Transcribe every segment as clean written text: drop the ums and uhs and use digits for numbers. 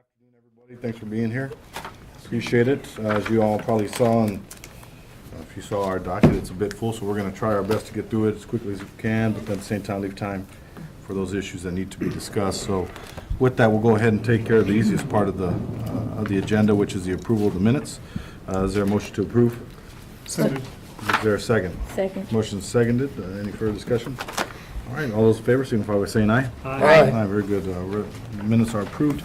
afternoon, everybody. Thanks for being here. Appreciate it. As you all probably saw, and if you saw our docket, it's a bit full, so we're going to try our best to get through it as quickly as we can, but at the same time, leave time for those issues that need to be discussed. So with that, we'll go ahead and take care of the easiest part of the agenda, which is the approval of the minutes. Is there a motion to approve? Second. Is there a second? Second. Motion is seconded. Any further discussion? All right, all those in favor signify by saying aye. Aye. Very good. Minutes are approved.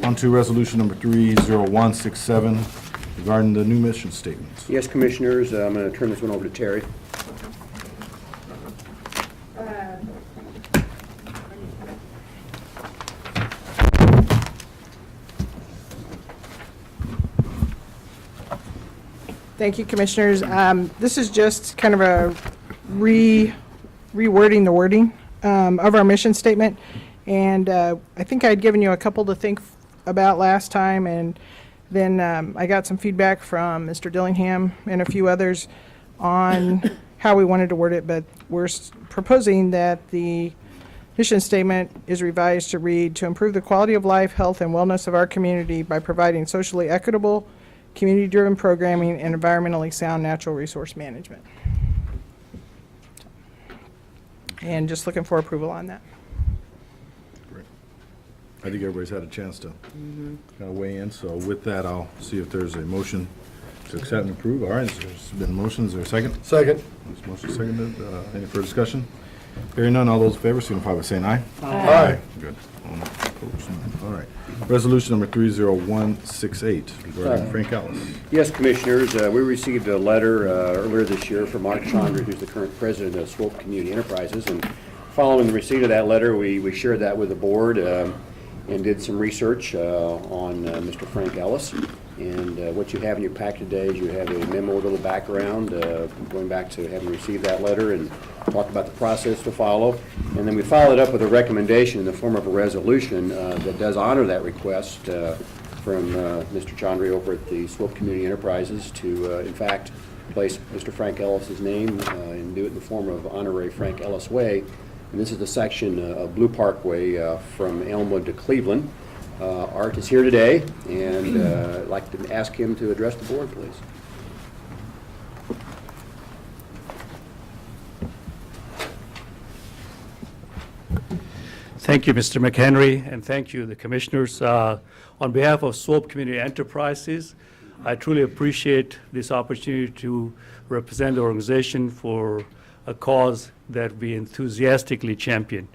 On to resolution number 30167 regarding the new mission statements. Yes, Commissioners, I'm going to turn this one over to Terry. Thank you, Commissioners. This is just kind of a rewording the wording of our mission statement. And I think I'd given you a couple to think about last time, and then I got some feedback from Mr. Dillingham and a few others on how we wanted to word it, but we're proposing that the mission statement is revised to read, "To improve the quality of life, health, and wellness of our community by providing socially equitable, community-driven programming, and environmentally sound natural resource management." And just looking for approval on that. Great. I think everybody's had a chance to kind of weigh in, so with that, I'll see if there's a motion to accept and approve. All right, there's been a motion. Is there a second? Second. This motion seconded. Any further discussion? Hearing none, all those in favor signify by saying aye. Aye. Good. Opposed, none. All right. Resolution number 30168 regarding Frank Ellis. Yes, Commissioners, we received a letter earlier this year from Mark Chandra, who's the current president of Swope Community Enterprises. And following the receipt of that letter, we shared that with the board and did some research on Mr. Frank Ellis. And what you have in your pack today is you have a memo with a little background going back to having received that letter and talk about the process to follow. And then we followed up with a recommendation in the form of a resolution that does honor that request from Mr. Chandra over at the Swope Community Enterprises to, in fact, place Mr. Frank Ellis's name and do it in the form of Honorary Frank Ellis Way. And this is the section of Blue Parkway from Elmwood to Cleveland. Art is here today, and I'd like to ask him to address the board, please. Thank you, Mr. McHenry, and thank you, the commissioners. On behalf of Swope Community Enterprises, I truly appreciate this opportunity to represent the organization for a cause that we enthusiastically champion.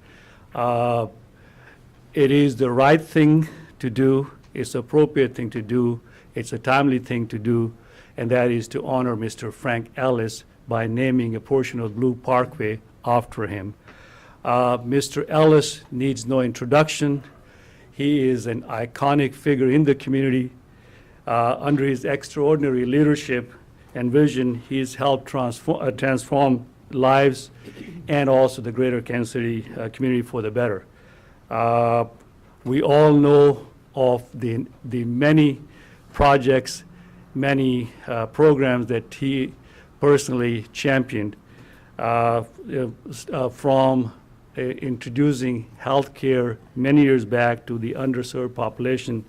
It is the right thing to do, it's the appropriate thing to do, it's a timely thing to do, and that is to honor Mr. Frank Ellis by naming a portion of Blue Parkway after him. Mr. Ellis needs no introduction. He is an iconic figure in the community. Under his extraordinary leadership and vision, he's helped transform lives and also the greater Kansas City community for the better. We all know of the many projects, many programs that he personally championed, from introducing healthcare many years back to the underserved population,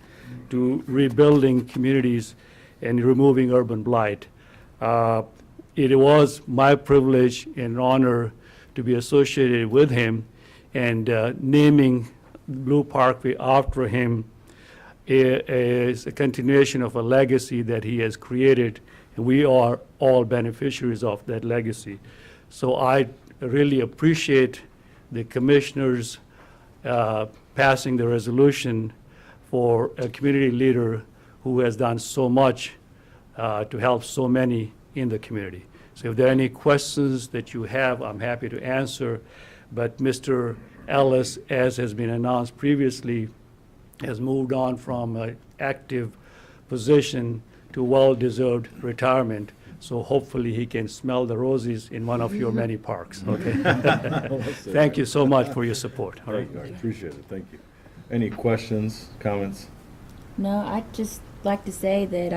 to rebuilding communities and removing urban blight. It was my privilege and honor to be associated with him, and naming Blue Parkway after him is a continuation of a legacy that he has created, and we are all beneficiaries of that legacy. So I really appreciate the commissioners passing the resolution for a community leader who has done so much to help so many in the community. So if there are any questions that you have, I'm happy to answer. But Mr. Ellis, as has been announced previously, has moved on from an active position to well-deserved retirement. So hopefully he can smell the roses in one of your many parks, okay? Thank you so much for your support. All right. I appreciate it. Thank you. Any questions, comments? No, I'd just like to say that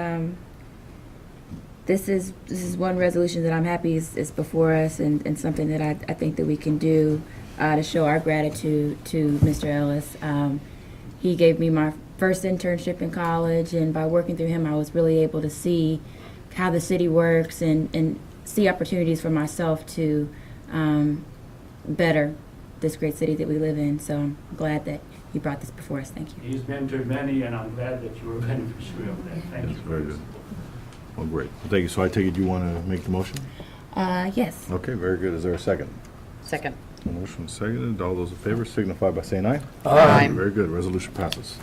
this is one resolution that I'm happy is before us, and something that I think that we can do to show our gratitude to Mr. Ellis. He gave me first internship in college, and by working through him, I was really able to see how the city works and see opportunities for myself to better this great city that we live in. So I'm glad that you brought this before us. Thank you. He's mentored many, and I'm glad that you were a beneficiary of that. Thank you. That's very good. Well, great. Well, thank you. So I take it you want to make the motion? Yes. Okay, very good. Is there a second? Second. Motion seconded. All those in favor signify by saying aye. Aye. Very good. Resolution passes.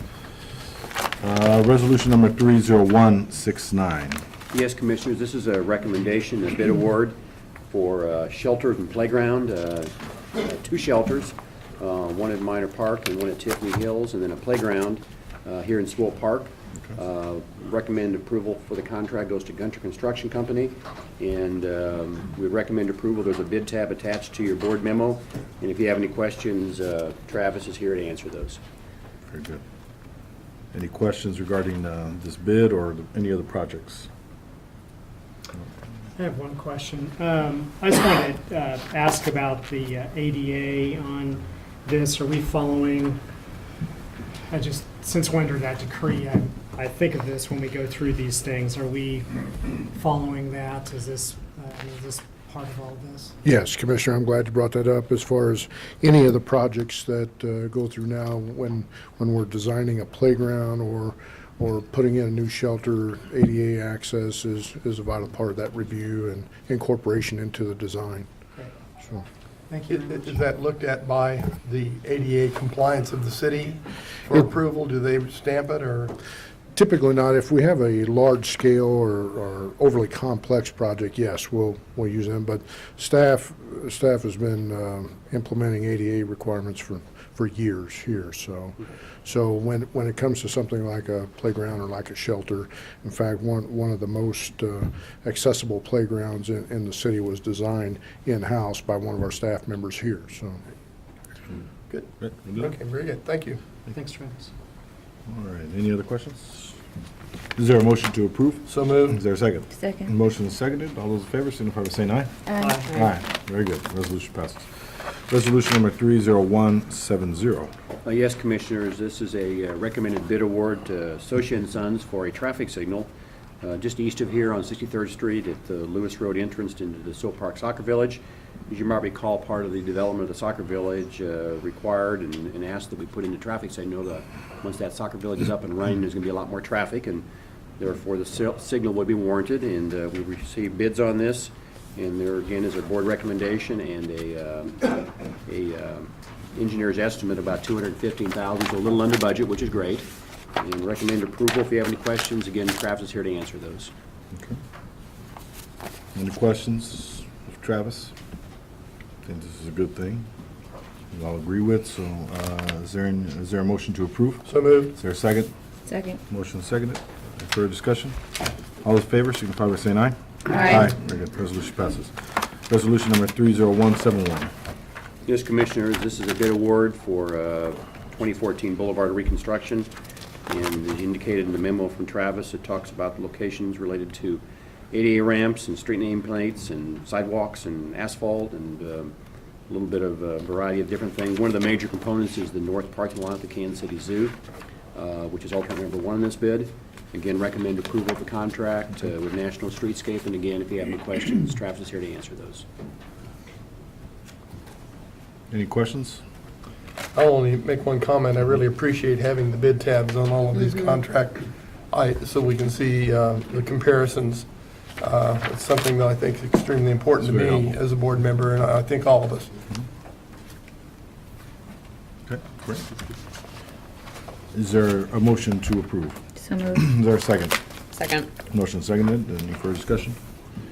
Resolution number 30169. Yes, Commissioners, this is a recommendation, a bid award for shelters and playground, 2 shelters, one at Minor Park and one at Tiffany Hills, and then a playground here in Swope Park. Recommend approval for the contract goes to Gunter Construction Company, and we recommend approval. There's a bid tab attached to your board memo, and if you have any questions, Travis is here to answer those. Very good. Any questions regarding this bid or any other projects? I have one question. I just wanted to ask about the ADA on this. Are we following, since when did that decree, I think of this when we go through these things. Are we following that? Is this part of all of this? Yes, Commissioner, I'm glad you brought that up. As far as any of the projects that go through now, when we're designing a playground or putting in a new shelter, ADA access is a vital part of that review and incorporation into the design. Great. So, Thank you very much. Is that looked at by the ADA compliance of the city for approval? Do they stamp it, or? typically not. If we have a large scale or overly complex project, yes, we'll use them. But staff has been implementing ADA requirements for years here. So when it comes to something like a playground or like a shelter, in fact, one of the most accessible playgrounds in the city was designed in-house by one of our staff members here. So Good. Right, we'll do that. Okay, very good. Thank you. Thanks, Travis. All right, any other questions? Is there a motion to approve? So moved. Is there a second? Second. Motion is seconded. All those in favor signify by saying aye. Aye. Aye. Very good. Resolution passes. Resolution number 30170. Yes, Commissioners, this is a recommended bid award to Socia and Sons for a traffic signal just east of here on 63rd Street at the Lewis Road entrance into the Swope Park Soccer Village. As you might recall, part of the development of the soccer village required and asked that we put in the traffic signal that once that soccer village is up and running, there's going to be a lot more traffic, and therefore the signal would be warranted. And we received bids on this, and there again is a board recommendation and a engineer's estimate about $215,000, so a little under budget, which is great. And recommend approval. If you have any questions, again, Travis is here to answer those. Okay. Any questions of Travis? I think this is a good thing. We all agree with, so is there a motion to approve? So moved. Is there a second? Second. Motion seconded. Any further discussion? All those in favor signify by saying aye. Aye. Very good. Resolution passes. Resolution number 30171. Yes, Commissioners, this is a bid award for 2014 Boulevard reconstruction. And as indicated in the memo from Travis, it talks about the locations related to ADA ramps and street name plates and sidewalks and asphalt and a little bit of a variety of different things. One of the major components is the north parking lot at the Kansas City Zoo, which is alternate number 1 in this bid. Again, recommend approval of the contract with National Streetscape. And again, if you have any questions, Travis is here to answer those. Any questions? I'll only make one comment. I really appreciate having the bid tabs on all of these contracts, so we can see the comparisons. It's something that I think is extremely important to It's very me helpful. as a board member, and I think all of us. Okay, great. Is there a motion to approve? So moved. Is there a second? Second. Motion seconded. Any further discussion?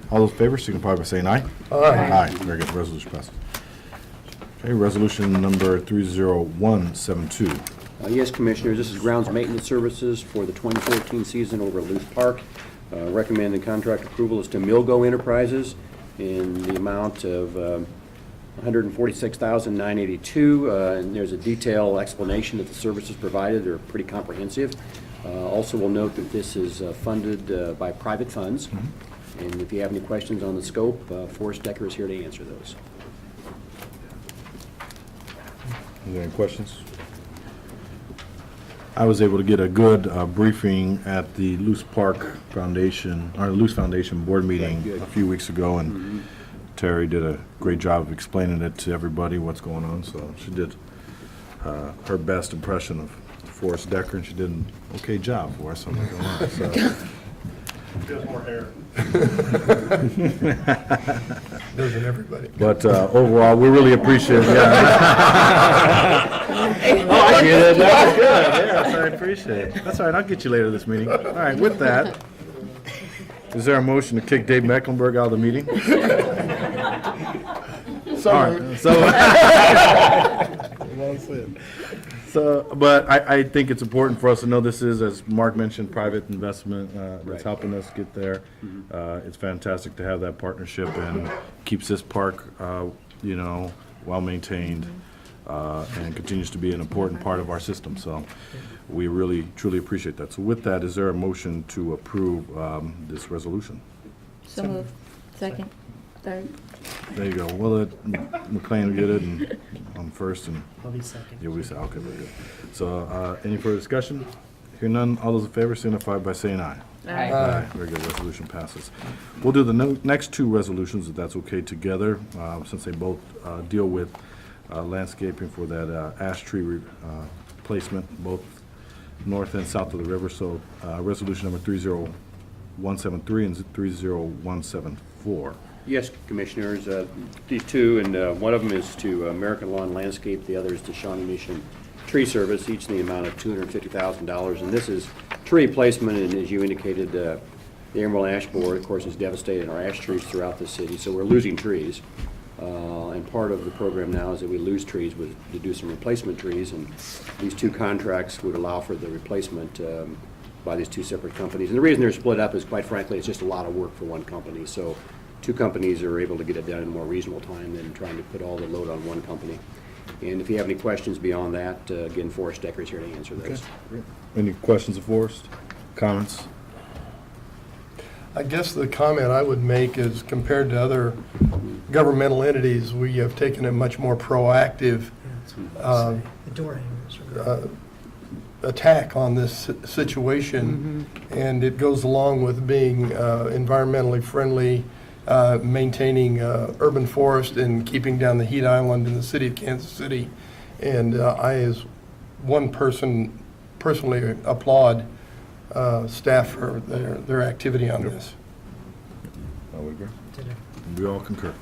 All those in favor signify by saying aye. Aye. Aye. Very good. Resolution passes. Okay, resolution number 30172. Yes, Commissioners, this is grounds maintenance services for the 2014 season over at Luce Park. Recommended contract approval is to Milgo Enterprises in the amount of $146,982. And there's a detailed explanation that the services provided. They're pretty comprehensive. Also, we'll note that this is funded by private funds. And if you have any questions on the scope, Forrest Decker is here to answer those. Is there any questions? I was able to get a good briefing at the Luce Park Foundation, or Luce Foundation board meeting Good. a few weeks ago, and Terry did a great job of explaining it to everybody, what's going on, so she did her best impression of Forrest Decker, and she did an okay job for us, I'm not gonna lie, so. Doesn't everybody? But overall, we really appreciate it, yeah. Oh, I get it, that's good, yes, I appreciate it. That's all right, I'll get you later this meeting. All right, with that, is there a motion to kick Dave Mecklenburg out of the meeting? All right, so, but I think it's important for us to know this is, as Mark mentioned, private investment that's Right. helping us get there. It's fantastic to have that partnership and keeps this park, well-maintained and continues to be an important part of our system. So we really, truly appreciate that. So with that, is there a motion to approve this resolution? So moved. Second, third. There you go. We'll let McLean get it, and I'm first, and I'll be second. you'll be, okay, very good. So, any further discussion? Hear none, all those in favor signify by saying aye. Aye. Very good, resolution passes. We'll do the next two resolutions, if that's okay, together, since they both deal with landscaping for that ash tree placement, both north and south of the river. So, resolution number 30173 and 30174. Yes, Commissioners, these two, and one of them is to American Lawn Landscape, the other is to Shawnee Mission Tree Service, each in the amount of $250,000. And this is tree placement, and as you indicated, the Emerald Ash Board, of course, is devastating our ash trees throughout the city, so we're losing trees. And part of the program now is that we lose trees to do some replacement trees, and these two contracts would allow for the replacement by these two separate companies. And the reason they're split up is, quite frankly, it's just a lot of work for one company. So two companies are able to get it done in a more reasonable time than trying to put all the load on one company. And if you have any questions beyond that, again, Forrest Decker is here to answer those. Any questions of Forrest? Comments? I guess the comment I would make is, compared to other governmental entities, we have taken a much more proactive The door hangers are great. attack on this situation, and it goes along with being environmentally friendly, maintaining urban forest, and keeping down the heat island in the city of Kansas City. And I, as one person, personally applaud staff for their activity on this. I would agree. Did it. We all concur.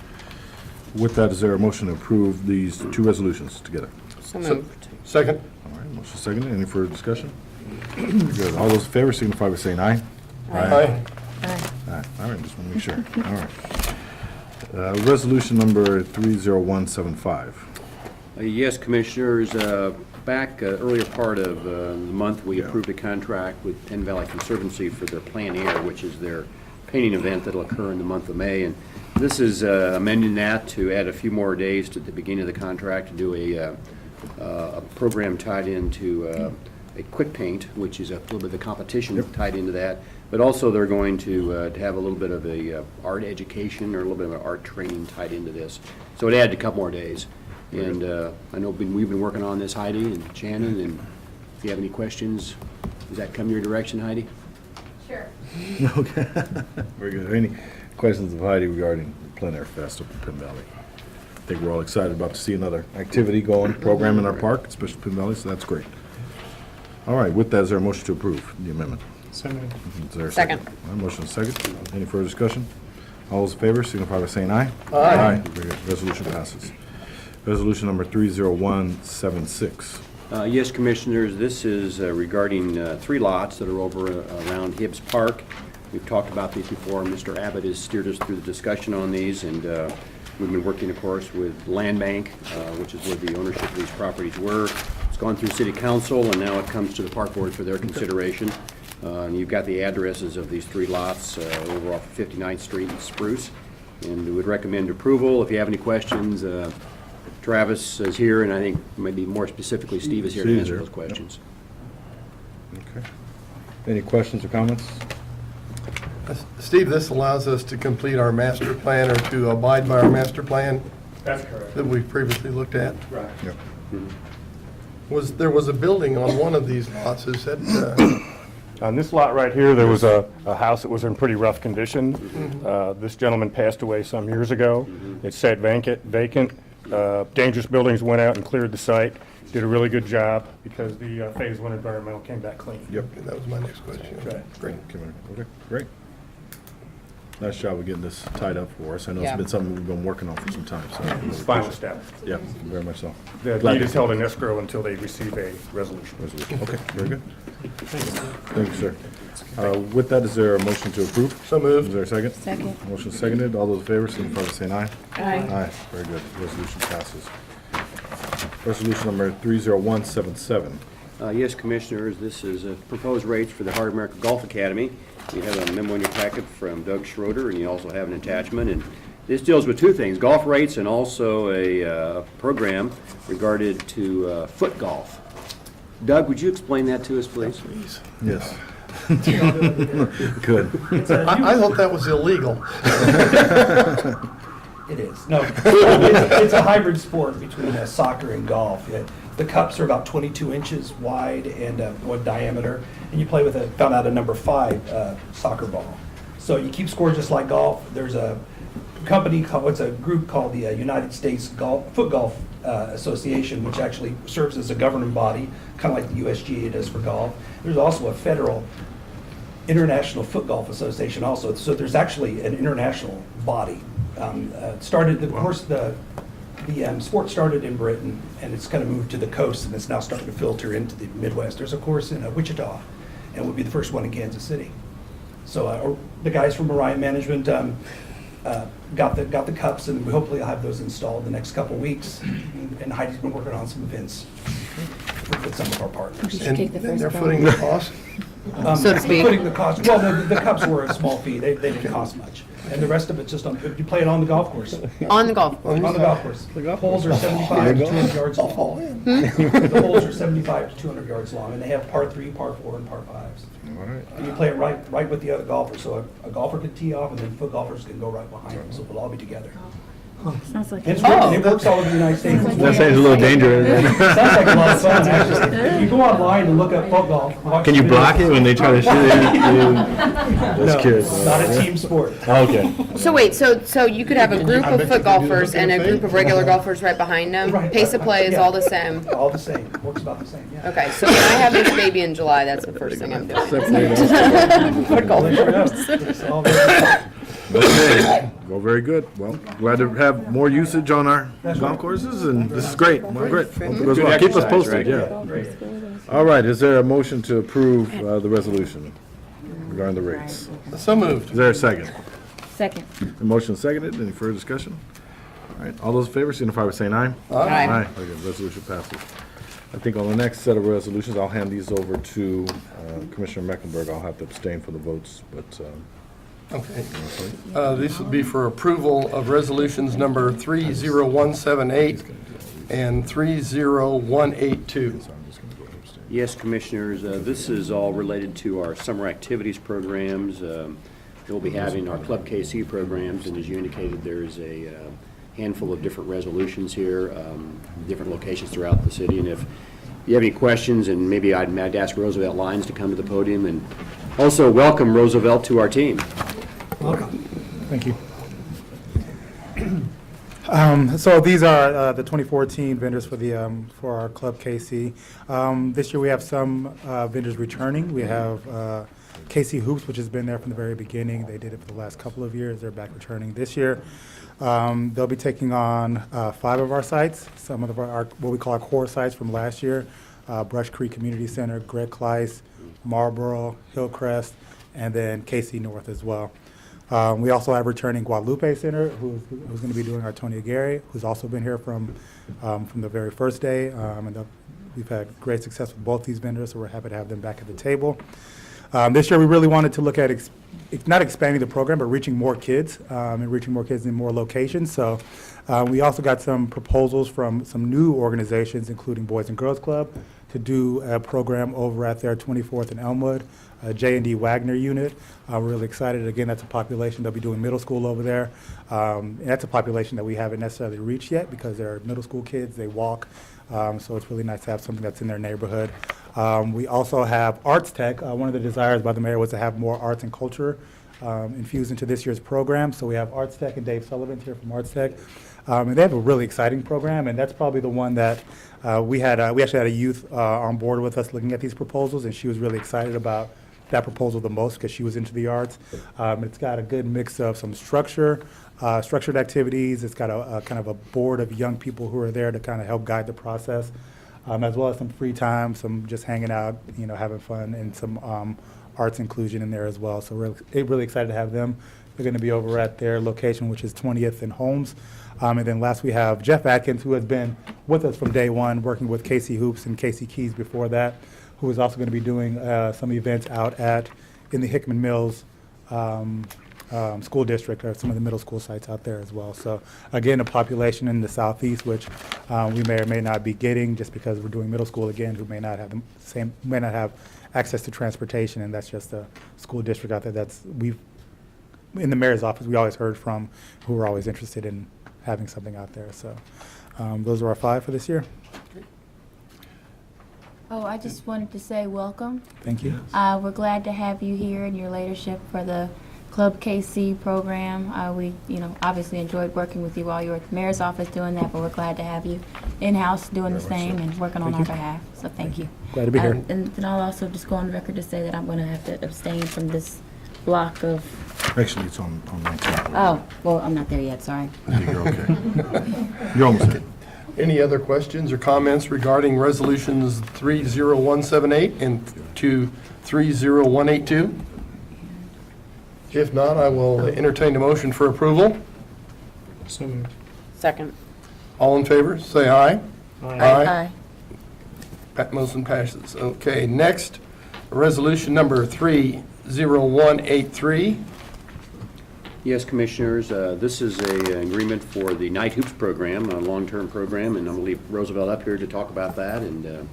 With that, is there a motion to approve these two resolutions together? So moved. Second? All right, motion seconded. Any further discussion? Good. All those in favor signify by saying aye. Aye. Aye. All right, just want to make sure. All right. Resolution number 30175. Yes, Commissioners, back earlier part of the month, we Yeah. approved a contract with Penn Valley Conservancy for their Plan Air, which is their painting event that'll occur in the month of May. And this is amending that to add a few more days to the beginning of the contract to do a program tied into a quick paint, which is a little bit of a competition tied into that. But also they're going to have a little bit of a art education or a little bit of an art training tied into this. So it added a couple more days. And I know we've been working on this, Heidi and Shannon, and if you have any questions, does that come your direction, Heidi? Okay. Very good. Any questions of Heidi regarding the Plein Air Fest up in Penn Valley? I think we're all excited about to see another activity going, program in our park, especially Penn Valley, so that's great. All right, with that, is there a motion to approve the amendment? So moved. Is there a Second. All right, motion is second. Any further discussion? All those in favor signify by saying aye. Aye. Very good. Resolution passes. Resolution number 30176. Yes, Commissioners, this is regarding 3 lots that are over around Hibbs Park. We've talked about these before. Mr. Abbott has steered us through the discussion on these, and we've been working, of course, with Land Bank, which is where the ownership of these properties were. It's gone through City Council, and now it comes to the Park Board for their consideration. And you've got the addresses of these 3 lots over off 59th Street in Spruce, and we would recommend approval. If you have any questions, Travis is here, and I think maybe more specifically, Steve is here to Steve's answer here. those questions. Okay. Any questions or comments? Steve, this allows us to complete our master plan, or to abide by our master plan That's correct. that we've previously looked at. Right. Yep. There was a building on one of these lots, is that, On this lot right here, there was a house that was in pretty rough condition. This gentleman passed away some years ago. It sat vacant. Dangerous Buildings went out and cleared the site, did a really good job because the Phase 1 environmental came back clean. Yep. that was my next question. Great. Okay, great. Nice job of getting this tied up for us. I know it's Yeah. been something we've been working on for some time, so. It's final step. Yeah, very much so. The Glad deed to- is held in escrow until they receive a resolution. Okay, very good. Thank you, sir. With that, is there a motion to approve? So moved. Is there a second? Second. Motion seconded. All those in favor, signify by saying aye. Aye. Aye, very good. Resolution passes. Resolution number 30177. Yes, Commissioners, this is proposed rates for the Heart America Golf Academy. You have a memo in your packet from Doug Schroeder, and you also have an attachment. And this deals with two things, golf rates and also a program regarding to foot golf. Doug, would you explain that to us, please? Yes. Good. I thought that was illegal. It is. No, it's a hybrid sport between soccer and golf. The cups are about 22 inches wide and one diameter, and you play with found out a number 5 soccer ball. So you keep score just like golf. There's a it's a group called the United States Foot Golf Association, which actually serves as a governing body, kind of like the USGA does for golf. There's also a federal International Foot Golf Association also. So there's actually an international body. The sport started in Britain, and it's kind of moved to the coast, and it's now starting to filter into the Midwest. There's a course in Wichita, and will be the first one in Kansas City. So the guys from Orion Management got the cups, and we hopefully will have those installed the next couple weeks. And Heidi's been working on some events with some of our partners. should take the And first they're ball. footing the cost? So to speak. Putting the cost, well, the cups were a small fee. They didn't cost much. And the rest of it's just you play it on the golf course. On the golf course. On the golf course. The holes are 75 to 200 yards long. The holes are 75 to 200 yards long, and they have par 3, par 4, and par 5s. All right. And you play it right with the other golfers, so a golfer can tee off, and then foot golfers can go right behind them, so we'll all be together. Sounds like. It's working. It works all over the United States. That sounds a little dangerous. Sounds like a lot of fun, actually. If you go online and look up foot golf. watch Can you the block videos. it when they try to shoot it? No, Just curious. it's not a team sport. Okay. So wait, so you could have a group of foot golfers and a group of regular golfers right behind them? Right. Pace of play is Yeah. all the same? All the same. Works about the same, yeah. Okay, so when I have this baby in July, that's the first thing I'm doing. Foot golfers. It's all very- Okay. Well, very good. Well, glad to have more usage on our golf courses, and this is great. Well, great. Hope it goes well. Keep us exercise, posted, right? yeah. All right, is there a motion to approve the resolution regarding the rates? So moved. Is there a second? Second. The motion seconded. Any further discussion? All right, all those in favor signify by saying aye. Aye. Very good. Resolution passes. I think on the next set of resolutions, I'll hand these over to Commissioner Mecklenburg. I'll have to abstain for the votes, but Okay. These would be for approval of resolutions number 30178 and 30182. Yes, Commissioners, this is all related to our summer activities programs. We'll be having our Club KC programs, and as you indicated, there's a handful of different resolutions here, different locations throughout the city. And if you have any questions, and maybe I'd ask Roosevelt Lyons to come to the podium, and also welcome Roosevelt to our team. Thank you. So these are the 2014 vendors for our Club KC. This year we have some vendors returning. We have KC Hoops, which has been there from the very beginning. They did it for the last couple of years. They're back returning this year. They'll be taking on 5 of our sites, some of our what we call our core sites from last year: Brush Creek Community Center, Greg Kleiss, Marlboro, Hillcrest, and then KC North as well. We also have returning Guadalupe Center, who's going to be doing our Tony Aguirre, who's also been here from the very first day. We've had great success with both these vendors, so we're happy to have them back at the table. This year, we really wanted to look at not expanding the program, but reaching more kids and reaching more kids in more locations. So we also got some proposals from some new organizations, including Boys and Girls Club, to do a program over at their 24th and Elmwood, J&D Wagner unit. We're really excited. Again, that's a population. They'll be doing middle school over there. And that's a population that we haven't necessarily reached yet because they're middle school kids. They walk So it's really nice to have something that's in their neighborhood. We also have Arts Tech. One of the desires by the mayor was to have more arts and culture infused into this year's program. So we have Arts Tech and Dave Sullivan here from Arts Tech. And they have a really exciting program, and that's probably the one that we actually had a youth on board with us looking at these proposals, and she was really excited about that proposal the most because she was into the arts. It's got a good mix of some structured activities. It's got a kind of a board of young people who are there to kind of help guide the process, as well as some free time, some just hanging out, having fun, and some arts inclusion in there as well. So we're really excited to have them. They're going to be over at their location, which is 20th and Holmes. And then last we have Jeff Atkins, who has been with us from day one, working with KC Hoops and KC Keys before that, who is also going to be doing some events out in the Hickman Mills school district, or some of the middle school sites out there as well. So again, a population in the southeast, which we may or may not be getting just because we're doing middle school again, who may not have access to transportation, and that's just a school district out there in the mayor's office, we always heard from, who were always interested in having something out there. So those are our 5 for this year. Oh, I just wanted to say welcome. Thank you. We're glad to have you here in your leadership for the Club KC program. We, obviously enjoyed working with you while you were at the mayor's office doing that, but we're glad to have you in-house doing the same and working on our behalf. So thank you. Glad to be here. And then I'll also just go on the record to say that I'm going to have to abstain from this block of. Actually, it's on 19. Oh, well, I'm not there yet. Sorry. You're okay. You're almost there. Any other questions or comments regarding resolutions 30178 and 30182? If not, I will entertain a motion for approval. So moved. Second. All in favor, say aye. Aye. Motion passes. Okay, next, resolution number 30183. Yes, Commissioners, this is an agreement for the Night Hoops program, a long-term program, and I'm going to leave Roosevelt up here to talk about that. And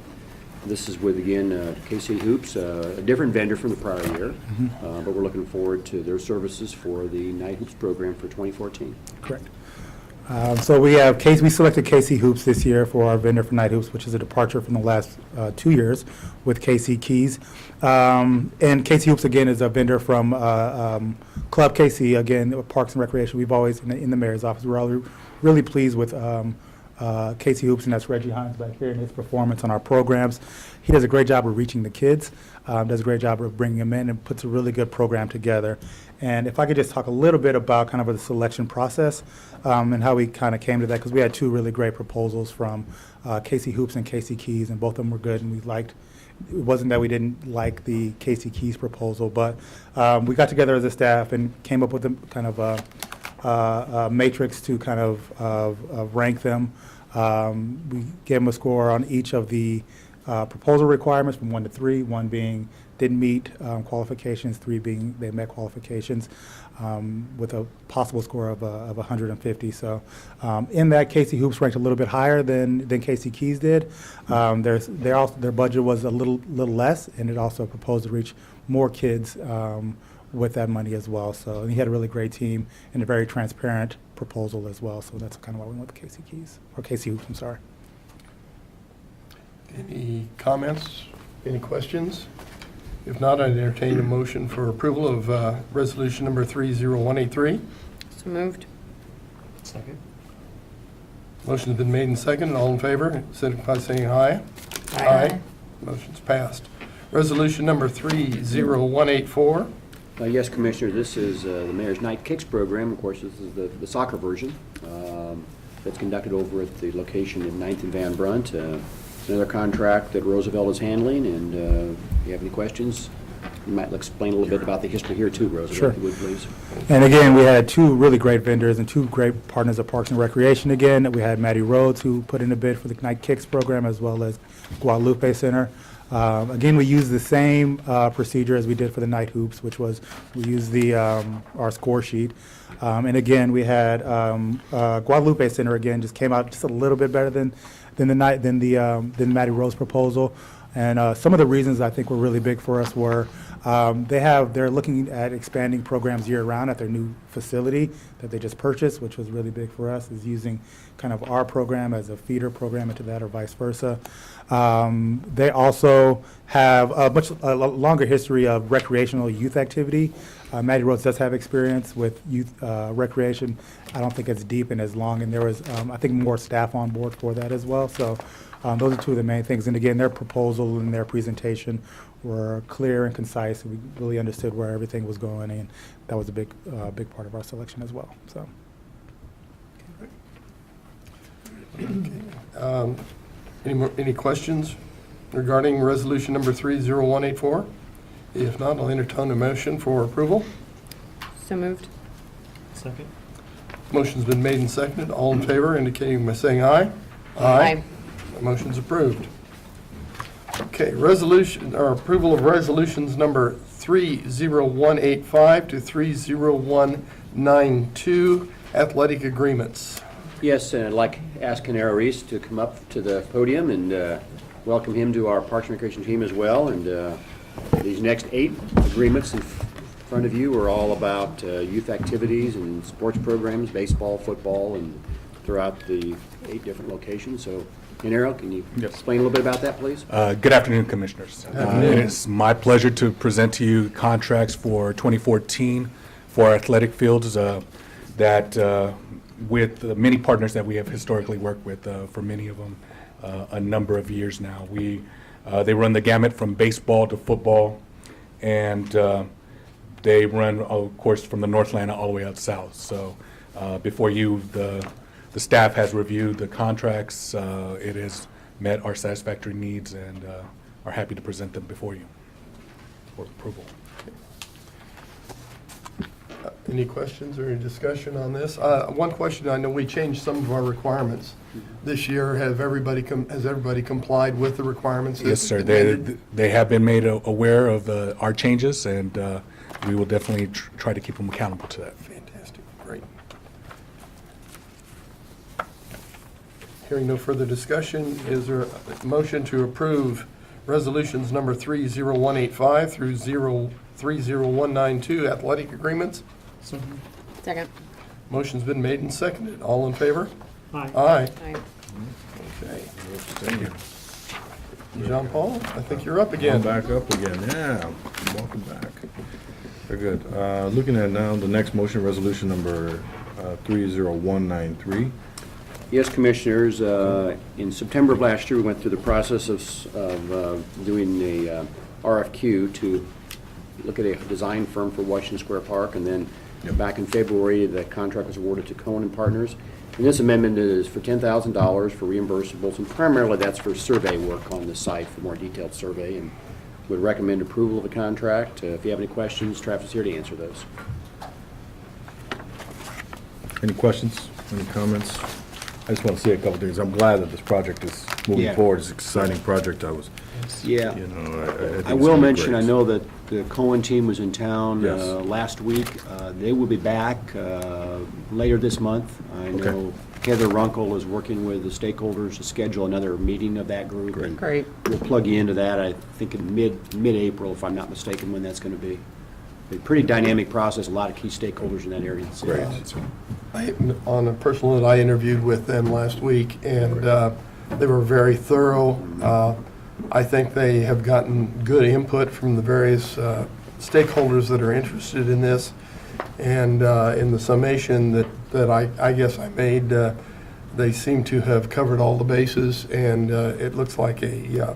this is with, again, KC Hoops, a different vendor from the prior year, but we're looking forward to their services for the Night Hoops program for 2014. Correct. So we selected KC Hoops this year for our vendor for Night Hoops, which is a departure from the last 2 years with KC Keys. And KC Hoops, again, is a vendor from Club KC, again, Parks and Recreation. We've always, in the mayor's office, we're all really pleased with KC Hoops, and that's Reggie Hines back here, and his performance on our programs. He does a great job of reaching the kids, does a great job of bringing them in, and puts a really good program together. And if I could just talk a little bit about kind of the selection process and how we kind of came to that, because we had 2 really great proposals from KC Hoops and KC Keys, and both of them were good, and we liked. It wasn't that we didn't like the KC Keys proposal, but we got together as a staff and came up with a kind of a matrix to kind of rank them. We gave them a score on each of the proposal requirements from 1 to 3, 1 being didn't meet qualifications, 3 being they met qualifications, with a possible score of 150. So in that, KC Hoops ranked a little bit higher than KC Keys did. Their budget was a little less, and it also proposed to reach more kids with that money as well. So he had a really great team and a very transparent proposal as well. So that's kind of why we went with KC Keys, or KC Hoops, I'm sorry. Any comments? Any questions? If not, I'd entertain a motion for approval of resolution number 30183. So moved. Second. Motion's been made and seconded. All in favor, signify by saying aye. Aye. Motion's passed. Resolution number 30184. Yes, Commissioner, this is the Mayor's Night Kicks program. Of course, this is the soccer version that's conducted over at the location in 9th and Van Brunt. Another contract that Roosevelt is handling, and if you have any questions, you might explain a little bit about the history here too, Roosevelt, Sure. if you would, please. And again, we had 2 really great vendors and 2 great partners of Parks and Recreation again. We had Matty Rhodes, who put in a bid for the Night Kicks program, as well as Guadalupe Center. Again, we used the same procedure as we did for the Night Hoops, which was we used our score sheet. And again, we had Guadalupe Center again just came out just a little bit better than the Matty Rose proposal. And some of the reasons I think were really big for us were they're looking at expanding programs year-round at their new facility that they just purchased, which was really big for us, is using kind of our program as a feeder program into that or vice versa. They also have a much longer history of recreational youth activity. Matty Rhodes does have experience with youth recreation. I don't think it's deep and as long, and there was, I think, more staff on board for that as well. So those are two of the main things. And again, their proposal and their presentation were clear and concise. We really understood where everything was going, and that was a big part of our selection as well. So. Any questions regarding resolution number 30184? If not, I'll entertain a motion for approval. So moved. Second. Motion's been made and seconded. All in favor indicating by saying aye. Aye. Motion's approved. Okay, resolution, or approval of resolutions number 30185 to 30192, athletic agreements. Yes, and I'd like to ask Canaro Reese to come up to the podium and welcome him to our Parks and Recreation team as well. And these next 8 agreements in front of you are all about youth activities and sports programs, baseball, football, and throughout the 8 different locations. So, Canaro, can you explain a little bit about that, please? Good afternoon, Commissioners. It is my pleasure to present to you contracts for 2014 for our athletic fields that with many partners that we have historically worked with for many of them a number of years now. They run the gamut from baseball to football, and they run, of course, from the North Atlanta all the way out south. So before you, the staff has reviewed the contracts. It has met our satisfactory needs, and are happy to present them before you for approval. Any questions or any discussion on this? One question, I know we changed some of our requirements this year. Has everybody complied with the requirements? Yes, sir. They have been made aware of our changes, and we will definitely try to keep them accountable to that. Fantastic, great. Hearing no further discussion, is there a motion to approve resolutions number 30185 through 30192, athletic agreements? Second. Motion's been made and seconded. All in favor? Aye. Aye. Aye. Okay. Thank you. John Paul, I think you're up Come again. back up again, yeah, welcome back. Very good. Looking at now the next motion, resolution number 30193. Yes, Commissioners, in September of last year, we went through the process of doing a RFQ to look at a design firm for Washington Square Park, and then back in February, the contract was awarded to Cohen and Partners. And this amendment is for $10,000 for reimbursables, and primarily that's for survey work on the site, for more detailed survey, and would recommend approval of the contract. If you have any questions, Travis is here to answer those. Any questions, any comments? I just want to say a couple things. I'm glad that this project is moving forward. It's an exciting project. Yeah. You know, I think I it's will gonna be mention, great. I know that the Cohen team was in town Yes. last week. They will be back later this month. I Okay. know Heather Runkle is working with the stakeholders to schedule another meeting of that group. Great. and Great. We'll plug you into that, I think in mid-April, if I'm not mistaken, when that's going to be. A pretty dynamic process, a lot of key stakeholders in that area. Great. On a personal note, I interviewed with them last week, and they were very thorough. I think they have gotten good input from the various stakeholders that are interested in this. And in the summation that I guess I made, they seem to have covered all the bases, and it looks like a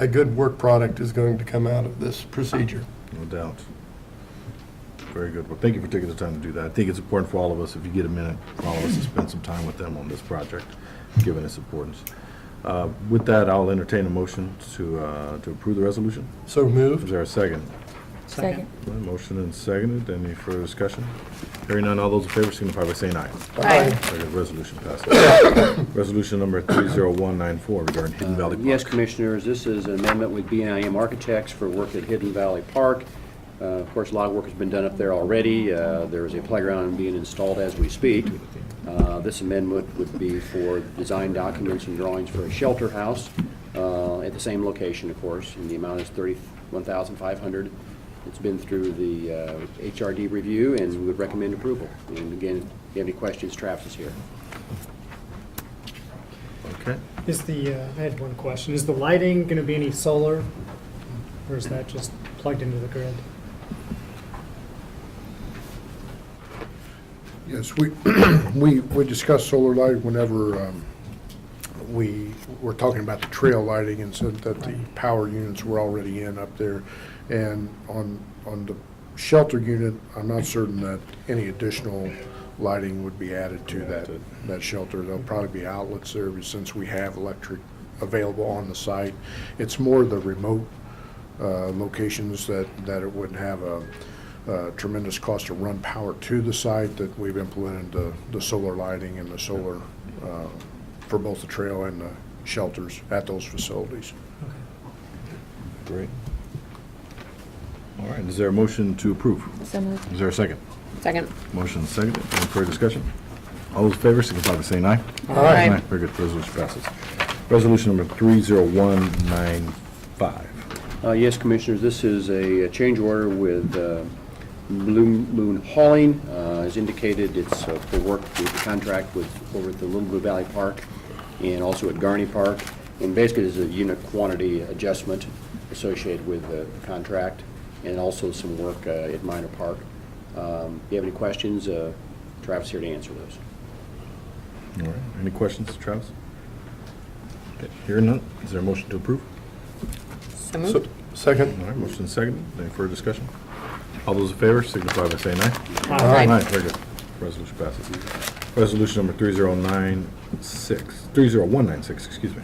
good work product is going to come out of this procedure. No doubt. Very good. Well, thank you for taking the time to do that. I think it's important for all of us, if you get a minute, for all of us to spend some time with them on this project, given its importance. With that, I'll entertain a motion to approve the resolution. So Is moved. there a second? Second. Motion and seconded. Any further discussion? Hearing none, all those in favor signify by saying aye. Aye. Very good. Resolution passes. Resolution number 30194 regarding Hidden Valley Park. Yes, Commissioners, this is an amendment with BNIM Architects for work at Hidden Valley Park. Of course, a lot of work has been done up there already. There is a playground being installed as we speak. This amendment would be for design documents and drawings for a shelter house at the same location, of course, and the amount is $31,500. It's been through the HRD review, and we would recommend approval. And again, if you have any questions, Travis is here. Okay. I had one question. Is the lighting going to be any solar? Or is that just plugged into the grid? Yes, we discussed solar light whenever we were talking about the trail lighting and said that the power units were already in up there. And on the shelter unit, I'm not certain that any additional lighting would be added to that shelter. There'll probably be outlets there since we have electric available on the site. It's more the remote locations that it wouldn't have a tremendous cost to run power to the site that we've implemented the solar lighting and the solar for both the trail and the shelters at those facilities. Great. All right, is there a motion to approve? So moved. Is there a second? Second. Motion is seconded. Any further discussion? All those in favor, signify by saying aye. Aye. Very good. Resolution passes. Resolution number 30195. Yes, Commissioners, this is a change order with Blue Moon Hauling. As indicated, it's for work with the contract over at the Little Blue Valley Park and also at Garney Park. And basically, there's a unit quantity adjustment associated with the contract and also some work at Minor Park. If you have any questions, Travis is here to answer those. All right, any questions, Travis? Okay, hearing none, is there a motion to approve? So moved. Second? All right, motion is seconded. Any further discussion? All those in favor, signify by saying aye. Aye. Very good. Resolution passes. Resolution number 30196, excuse me.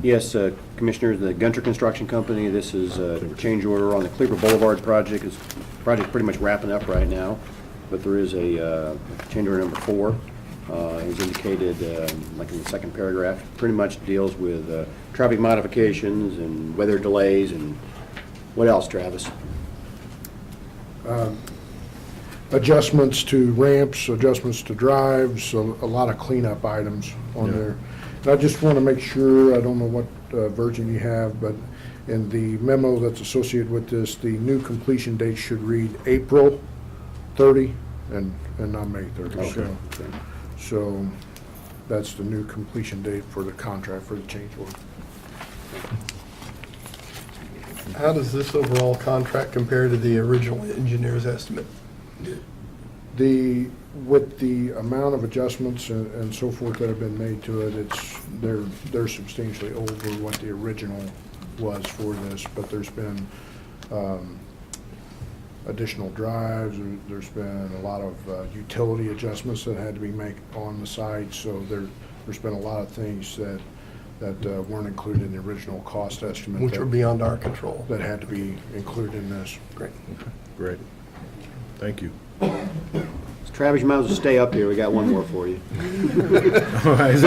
Yes, Commissioners, the Gunter Construction Company, this is a change order on the Cleaver Boulevard project. This project's pretty much wrapping up right now, but there is a change order number 4. As indicated, like in the second paragraph, pretty much deals with traffic modifications and weather delays and what else, Travis? Adjustments to ramps, adjustments to drives, a lot of cleanup items on there. And I just want to make sure, I don't know what version you have, but in the memo that's associated with this, the new completion date should read April 30 and not May 30. Okay. So that's the new completion date for the contract for the change order. How does this overall contract compare to the original engineer's estimate? With the amount of adjustments and so forth that have been made to it, they're substantially over what the original was for this, but there's been additional drives, there's been a lot of utility adjustments that had to be made on the site, so there's been a lot of things that weren't included in the original cost estimate. Which are beyond our control. That had to be included in this. Great. Great. Thank you. Travis, you might as well stay up here. We got one more for you. All right, is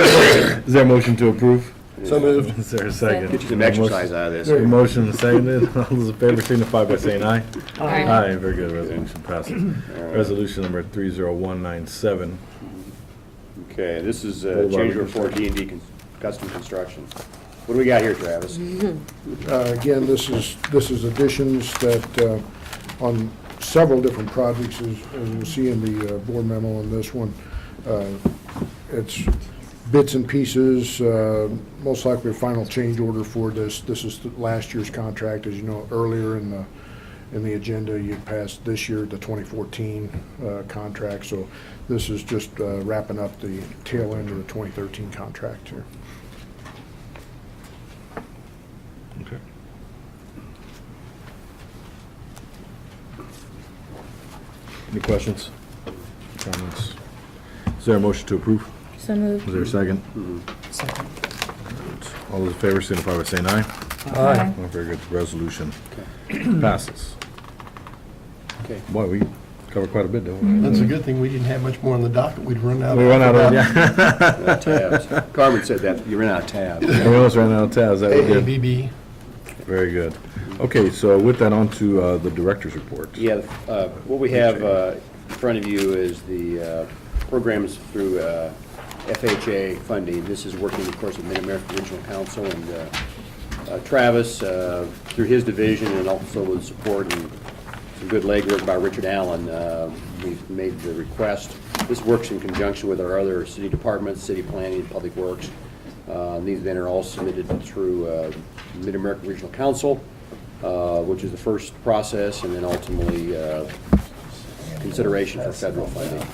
there a motion to approve? So moved. Is there a second? Get you some exercise out of this. Motion seconded. All those in favor signify by saying aye. Aye. Aye, very good. Resolution passes. Resolution number 30197. Okay, this is Boulevard change order for D&D Custom Construction. What do we got here, Travis? Again, this is additions that on several different projects, as you'll see in the board memo on this one. It's bits and pieces, most likely a final change order for this. This is last year's contract. As you know, earlier in the agenda, you passed this year, the 2014 contract. So this is just wrapping up the tail end of the 2013 contract here. Okay. Any questions? Comments? Is there a motion to approve? So moved. Is there a second? Second. All those in favor signify by saying aye. Aye. Oh, very good. Resolution passes. Okay. Boy, we covered quite a bit, don't we? That's a good thing we didn't have much more on the docket. We'd run out. We run out of, yeah. Tabs. Carmen said that. You ran out of tabs. We almost ran out of tabs. That was good. AABB. Very good. Okay, so with that, on to the director's report. Yeah, what we have in front of you is the programs through FHA funding. This is working, of course, with Mid-American Regional Council, and Travis, through his division and also with support and some good legwork by Richard Allen, we've made the request. This works in conjunction with our other city departments, city planning, and public works. These then are all submitted through Mid-American Regional Council, which is the first process, and then ultimately consideration for federal funding.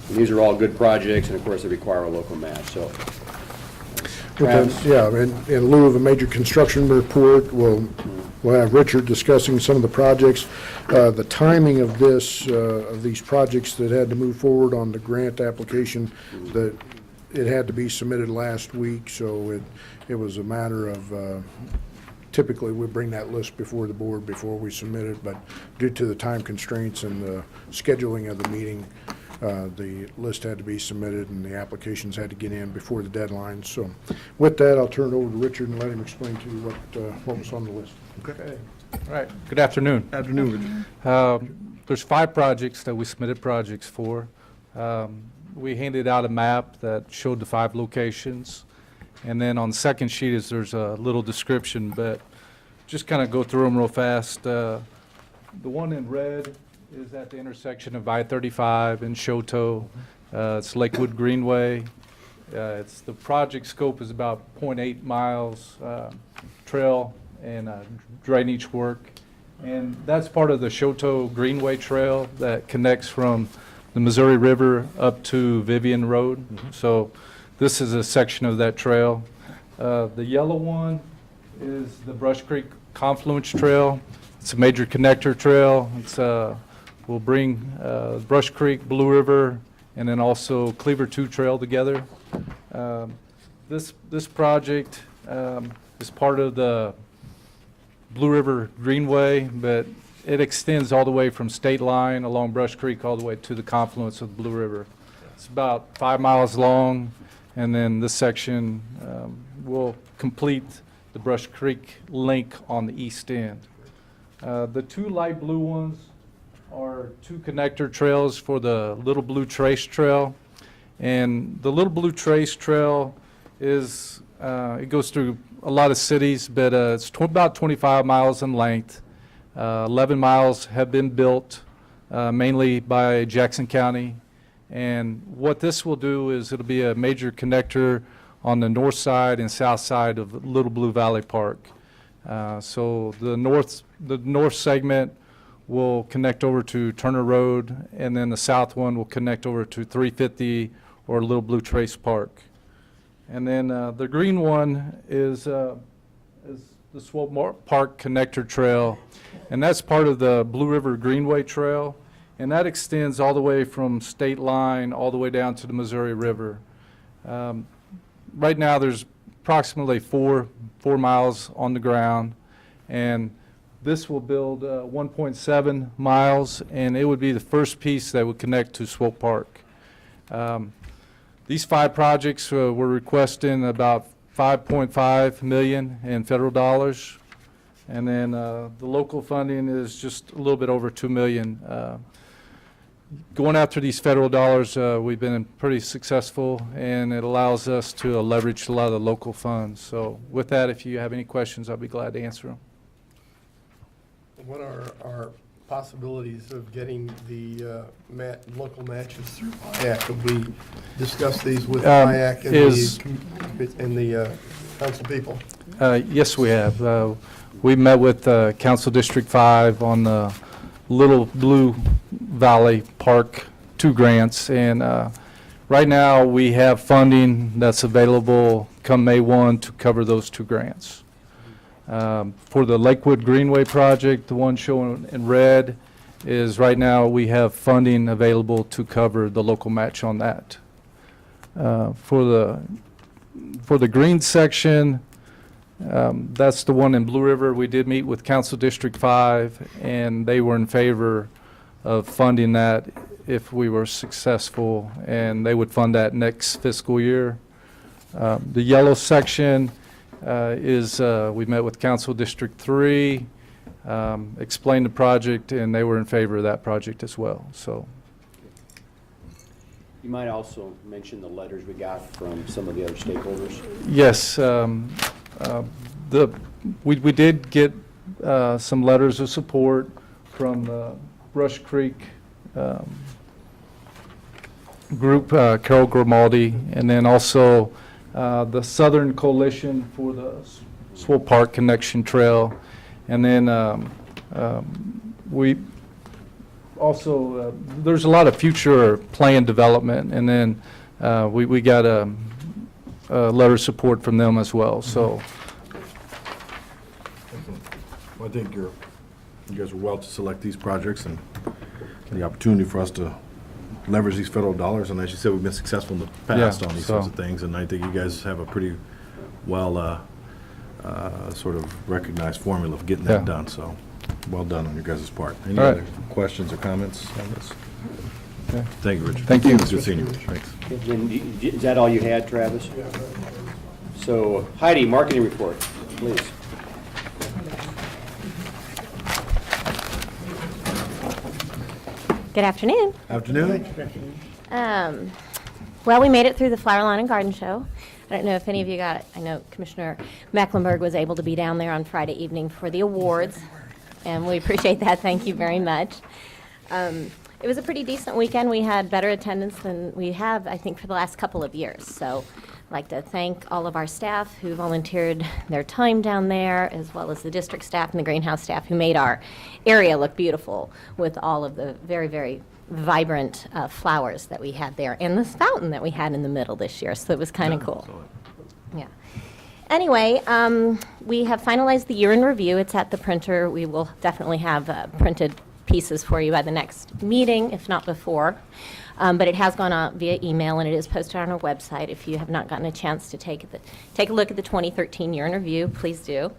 And these are all good projects, and of course, they require a local match, so. Travis? Yeah, in lieu of a major construction report, we'll have Richard discussing some of the projects. The timing of these projects that had to move forward on the grant application, that it had to be submitted last week, so it was a matter of, typically we bring that list before the board before we submit it, but due to the time constraints and the scheduling of the meeting, the list had to be submitted and the applications had to get in before the deadline. So with that, I'll turn it over to Richard and let him explain to you what was on the list. Okay. All right. Good afternoon. Afternoon, Richard. There's 5 projects that we submitted projects for. We handed out a map that showed the 5 locations. And then on the second sheet there's a little description, but just kind of go through them real fast. The one in red is at the intersection of I-35 and Shoto. It's Lakewood Greenway. It's the project scope is about 0.8 miles trail and drainage work. And that's part of the Shoto Greenway Trail that connects from the Missouri River up to Vivian Road. So this is a section of that trail. The yellow one is the Brush Creek Confluence Trail. It's a major connector trail. It's will bring Brush Creek, Blue River, and then also Cleaver 2 Trail together. This project is part of the Blue River Greenway, but it extends all the way from State Line along Brush Creek all the way to the confluence of the Blue River. It's about 5 miles long, and then this section will complete the Brush Creek link on the east end. The 2 light blue ones are 2 connector trails for the Little Blue Trace Trail. And the Little Blue Trace Trail is, it goes through a lot of cities, but it's about 25 miles in length. 11 miles have been built, mainly by Jackson County. And what this will do is it'll be a major connector on the north side and south side of Little Blue Valley Park. So the north segment will connect over to Turner Road, and then the south one will connect over to 350 or Little Blue Trace Park. And then the green one is the Swope Park Connector Trail, and that's part of the Blue River Greenway Trail, and that extends all the way from State Line all the way down to the Missouri River. Right now there's approximately 4 miles on the ground, and this will build 1.7 miles, and it would be the first piece that would connect to Swope Park. These 5 projects we're requesting about $5.5 million in federal dollars, and then the local funding is just a little bit over $2 million. Going after these federal dollars, we've been pretty successful, and it allows us to leverage a lot of the local funds. So with that, if you have any questions, I'll be glad to answer them. What are our possibilities of getting the local matches through IAC? Have we discussed these with IAC and the council people? Yes, we have. We met with Council District 5 on the Little Blue Valley Park 2 grants, and right now we have funding that's available come May 1 to cover those 2 grants. For the Lakewood Greenway project, the one shown in red is right now we have funding available to cover the local match on that. For the green section, that's the one in Blue River. We did meet with Council District 5, and they were in favor of funding that if we were successful, and they would fund that next fiscal year. The yellow section is we met with Council District 3, explained the project, and they were in favor of that project as well. So, You might also mention the letters we got from some of the other stakeholders. yes, We did get some letters of support from Brush Creek group, Carol Grimaldi, and then also the Southern Coalition for the Swope Park Connection Trail. And then we also, there's a lot of future plan development, and then we got a letter of support from them as well, so. Well, I think you guys were well to select these projects and the opportunity for us to leverage these federal dollars. And as you said, we've been successful in the past Yeah, on these so- sorts of things. And I think you guys have a pretty well sort of recognized formula of getting that Yeah. done. So well done on your guys' part. Any All right. other questions or comments on this? Okay. Thank you, Richard. Thank you. Good seeing you. Thanks. And is that all you had, Travis? So Heidi, marketing report, please. Good afternoon. Afternoon. Well, we made it through the Flower Lawn and Garden Show. I don't know if any of you got, I know Commissioner Mecklenburg was able to be down there on Friday evening for the awards, and we appreciate that. Thank you very much. It was a pretty decent weekend. We had better attendance than we have, I think, for the last couple of years. So I'd like to thank all of our staff who volunteered their time down there, as well as the district staff and the greenhouse staff who made our area look beautiful with all of the very, very vibrant flowers that we had there, and this fountain that we had in the middle this year. So it was kind of cool. Yeah. Anyway, we have finalized the year in review. It's at the printer. We will definitely have printed pieces for you by the next meeting, if not before. But it has gone out via email, and it is posted on our website. If you have not gotten a chance to take a look at the 2013 year in review, please do.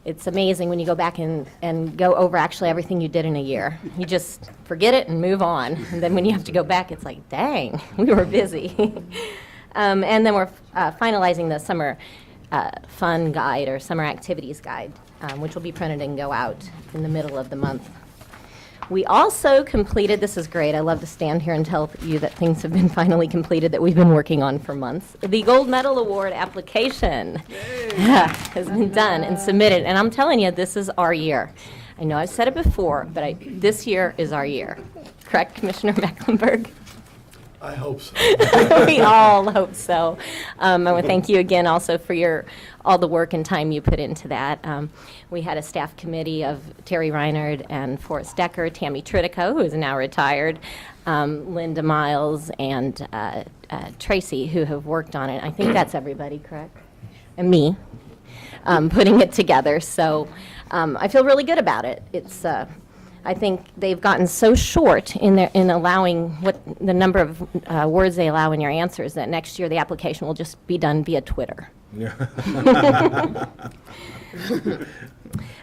It's amazing when you go back and go over actually everything you did in a year. You just forget it and move on. And then when you have to go back, it's like, dang, we were busy. And then we're finalizing the summer fun guide or summer activities guide, which will be printed and go out in the middle of the month. We also completed, this is great, I love to stand here and tell you that things have been finally completed that we've been working on for months. The Gold Medal Award application has been done and submitted, and I'm telling you, this is our year. I know I've said it before, but this year is our year. Correct, Commissioner Mecklenburg? I hope so. We all hope so. I want to thank you again also for all the work and time you put into that. We had a staff committee of Terry Reinard and Forrest Decker, Tammy Tridico, who is now retired, Linda Miles, and Tracy, who have worked on it. I think that's everybody, correct? And me, putting it together. So I feel really good about it. It's I think they've gotten so short in allowing what the number of words they allow in your answers that next year the application will just be done via Twitter. Yeah.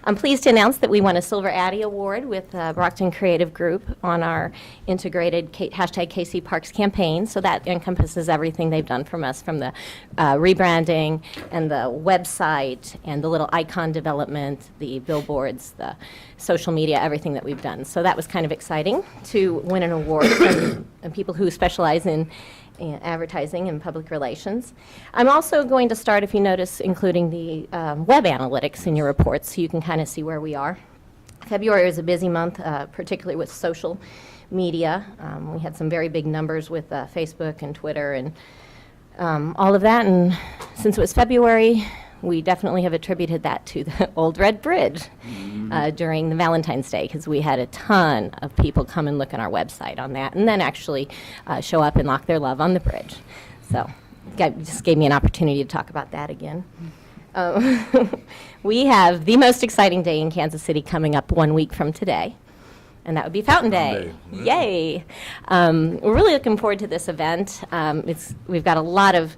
I'm pleased to announce that we won a Silver Addy Award with Brockton Creative Group on our integrated hashtag KC Parks campaign. So that encompasses everything they've done from us, from the rebranding and the website and the little icon development, the billboards, the social media, everything that we've done. So that was kind of exciting to win an award from people who specialize in advertising and public relations. I'm also going to start, if you notice, including the web analytics in your reports so you can kind of see where we are. February is a busy month, particularly with social media. We had some very big numbers with Facebook and Twitter and all of that. And since it was February, we definitely have attributed that to the Old Red Bridge during the Valentine's Day, because we had a ton of people come and look at our website on that, and then actually show up and lock their love on the bridge. So just gave me an opportunity to talk about that again. We have the most exciting day in Kansas City coming up 1 week from today, and that would be Fountain Day. Yay! We're really looking forward to this event. We've got a lot of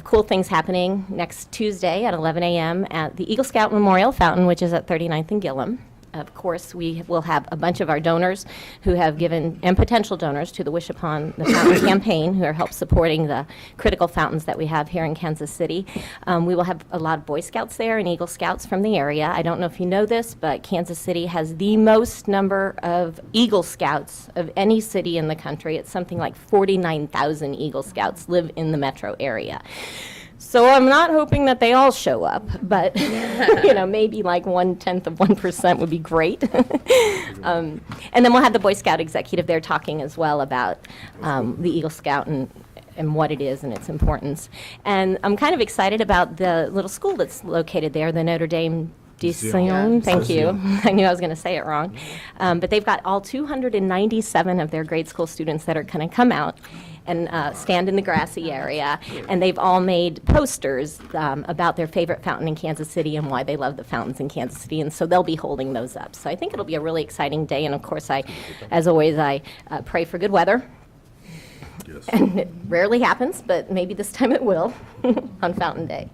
cool things happening next Tuesday at 11 a.m. at the Eagle Scout Memorial Fountain, which is at 39th and Gillum. Of course, we will have a bunch of our donors who have given, and potential donors, to the Wish Upon the Fountain campaign, who are help supporting the critical fountains that we have here in Kansas City. We will have a lot of Boy Scouts there and Eagle Scouts from the area. I don't know if you know this, but Kansas City has the most number of Eagle Scouts of any city in the country. It's something like 49,000 Eagle Scouts live in the metro area. So I'm not hoping that they all show up, but, maybe like 0.1% would be great. And then we'll have the Boy Scout executive there talking as well about the Eagle Scout and what it is and its importance. And I'm kind of excited about the little school that's located there, the Notre Dame de Sion. Thank you. I knew I was going to say it wrong. But they've got all 297 of their grade school students that are going to come out and stand in the grassy area. And they've all made posters about their favorite fountain in Kansas City and why they love the fountains in Kansas City. And so they'll be holding those up. So I think it'll be a really exciting day. And of course, as always, I pray for good weather. Yes. And it rarely happens, but maybe this time it will on Fountain Day.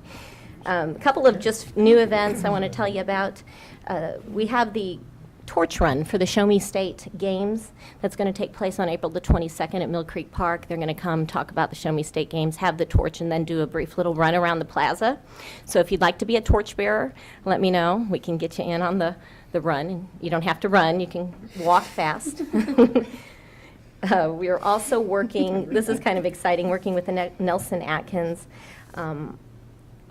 A couple of just new events I want to tell you about. We have the torch run for the Show Me State Games that's going to take place on April the 22nd at Mill Creek Park. They're going to come talk about the Show Me State Games, have the torch, and then do a brief little run around the plaza. So if you'd like to be a torch bearer, let me know. We can get you in on the run. And you don't have to run. You can walk fast. We are also working, this is kind of exciting, working with the Nelson Atkins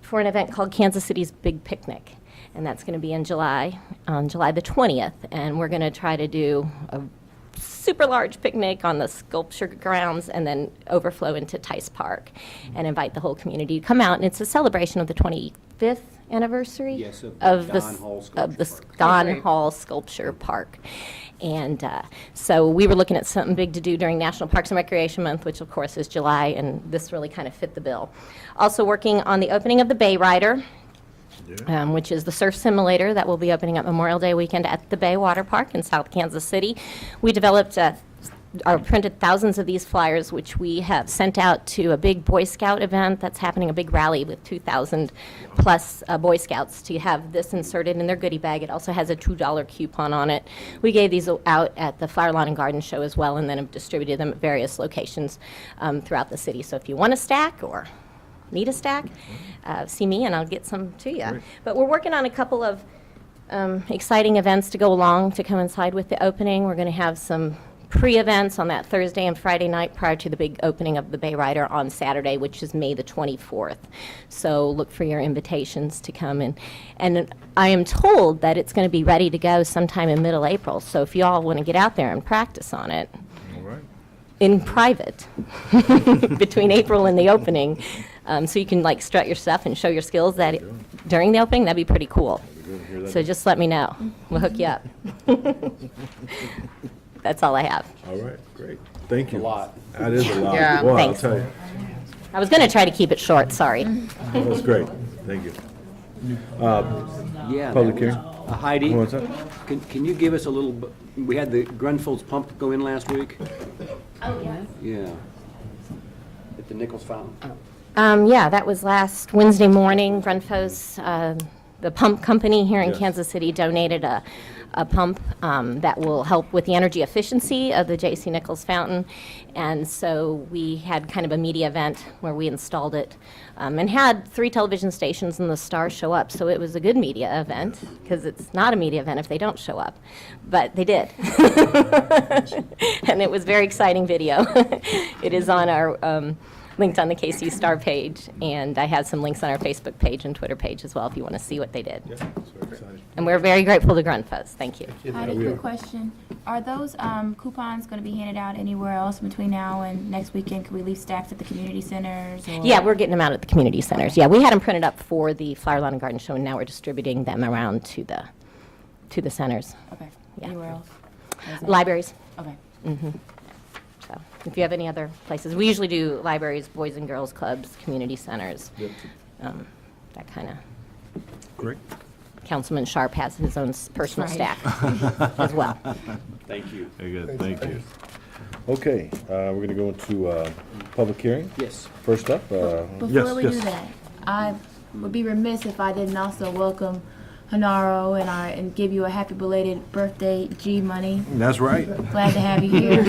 for an event called Kansas City's Big Picnic. And that's going to be in July, on July the 20th. And we're going to try to do a super large picnic on the sculpture grounds and then overflow into Tice Park and invite the whole community to come out. And it's a celebration of the 25th anniversary Yes, of the Don Hall Don Hall Sculpture Park. And so we were looking at something big to do during National Parks and Recreation Month, which of course is July, and this really kind of fit the bill. Also working on the opening of the Bay Rider, which is the surf simulator that will be opening up Memorial Day weekend at the Bay Water Park in South Kansas City. We developed printed thousands of these flyers, which we have sent out to a big Boy Scout event that's happening, a big rally with 2,000 plus Boy Scouts to have this inserted in their goodie bag. It also has a $2 coupon on it. We gave these out at the Flower Lawn and Garden Show as well, and then have distributed them at various locations throughout the city. So if you want a stack or need a stack, see me and I'll get some to you. Great. But we're working on a couple of exciting events to go along to coincide with the opening. We're going to have some pre-events on that Thursday and Friday night prior to the big opening of the Bay Rider on Saturday, which is May the 24th. So look for your invitations to come in. And I am told that it's going to be ready to go sometime in middle April. So if you all want to get out there and practice on it All right. in private between April and the opening, so you can like strut your stuff and show your skills that during the opening, that'd be pretty cool. So just let me know. We'll hook you up. That's all I have. All right, great. Thank you. A lot. That is a lot. Yeah. Boy, I'll Thanks. tell you. I was going to try to keep it short, sorry. That's great. Thank you. Yeah. Public that hearing? was- Heidi, What's that? can you give us a little, we had the Grunfield's pump go in last week? Oh, yes. Yeah. At the Nichols Fountain? Yeah, that was last Wednesday morning. Grunfos, the pump company here in Yes. Kansas City, donated a pump that will help with the energy efficiency of the J.C. Nichols Fountain. And so we had kind of a media event where we installed it and had 3 television stations and the stars show up. So it was a good media event, because it's not a media event if they don't show up. But they did. And it was very exciting video. It is on our linked on the KC Star page, and I have some links on our Facebook page and Twitter page as well if you want to see what they did. Yeah, that's very exciting. And we're very grateful to Grunfos. Thank you. Heidi, quick question. Are those coupons going to be handed out anywhere else between now and next weekend? Could we leave stacks at the community centers? Or? Yeah, we're getting them out at the community centers. Yeah, we had them printed up for the Flower Lawn and Garden Show, and now we're distributing them around to the centers. Okay. Yeah. Anywhere else? Or is that- Libraries. Okay. So if you have any other places, we usually do libraries, boys and girls clubs, community centers, that kind of. Great. Councilman Sharp has his own personal Right. staff as well. Thank you. Very good, thank you. Okay, we're going to go into public hearing. Yes. First up, Before yes, we yes. do that, I would be remiss if I didn't also welcome Hanaro and give you a happy belated birthday, G Money. That's right. Glad to have you here.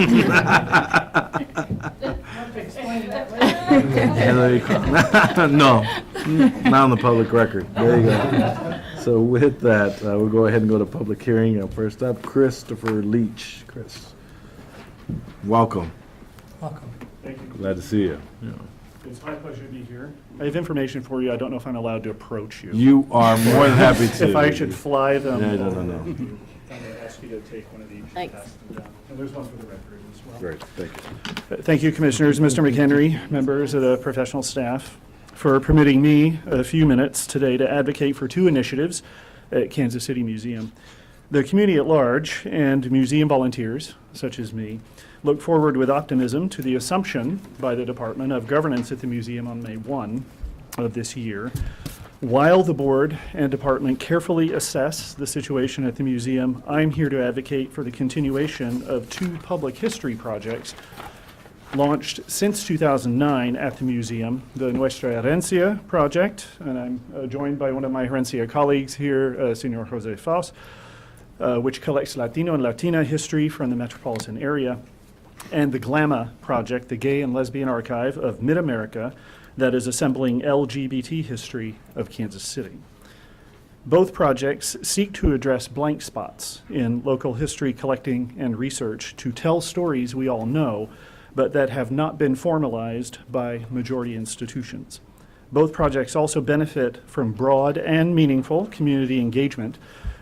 No, not on the public record. There you go. So with that, we'll go ahead and go to public hearing. First up, Christopher Leach. Chris, welcome. Welcome. Glad to see you. It's my pleasure to be here. I have information for you. I don't know if I'm allowed to approach you. You are more than happy to. If I should fly them. No. I'm going to ask you to take one of these and Thanks. pass them down. And there's one for the record as well. Great, thank you. Thank you, Commissioners, Mr. McHenry, members of the professional staff, for permitting me a few minutes today to advocate for two initiatives at Kansas City Museum. The community at large and museum volunteers, such as me, look forward with optimism to the assumption by the Department of Governance at the museum on May 1 of this year. While the board and department carefully assess the situation at the museum, I'm here to advocate for the continuation of two public history projects launched since 2009 at the museum, the Nuestra Herencia project, and I'm joined by one of my Herencia colleagues here, Senor Jose Faust, which collects Latino and Latina history from the metropolitan area, and the GLAMA project, the Gay and Lesbian Archive of Mid-America, that is assembling LGBT history of Kansas City. Both projects seek to address blank spots in local history collecting and research to tell stories we all know, but that have not been formalized by majority institutions. Both projects also benefit from broad and meaningful community engagement.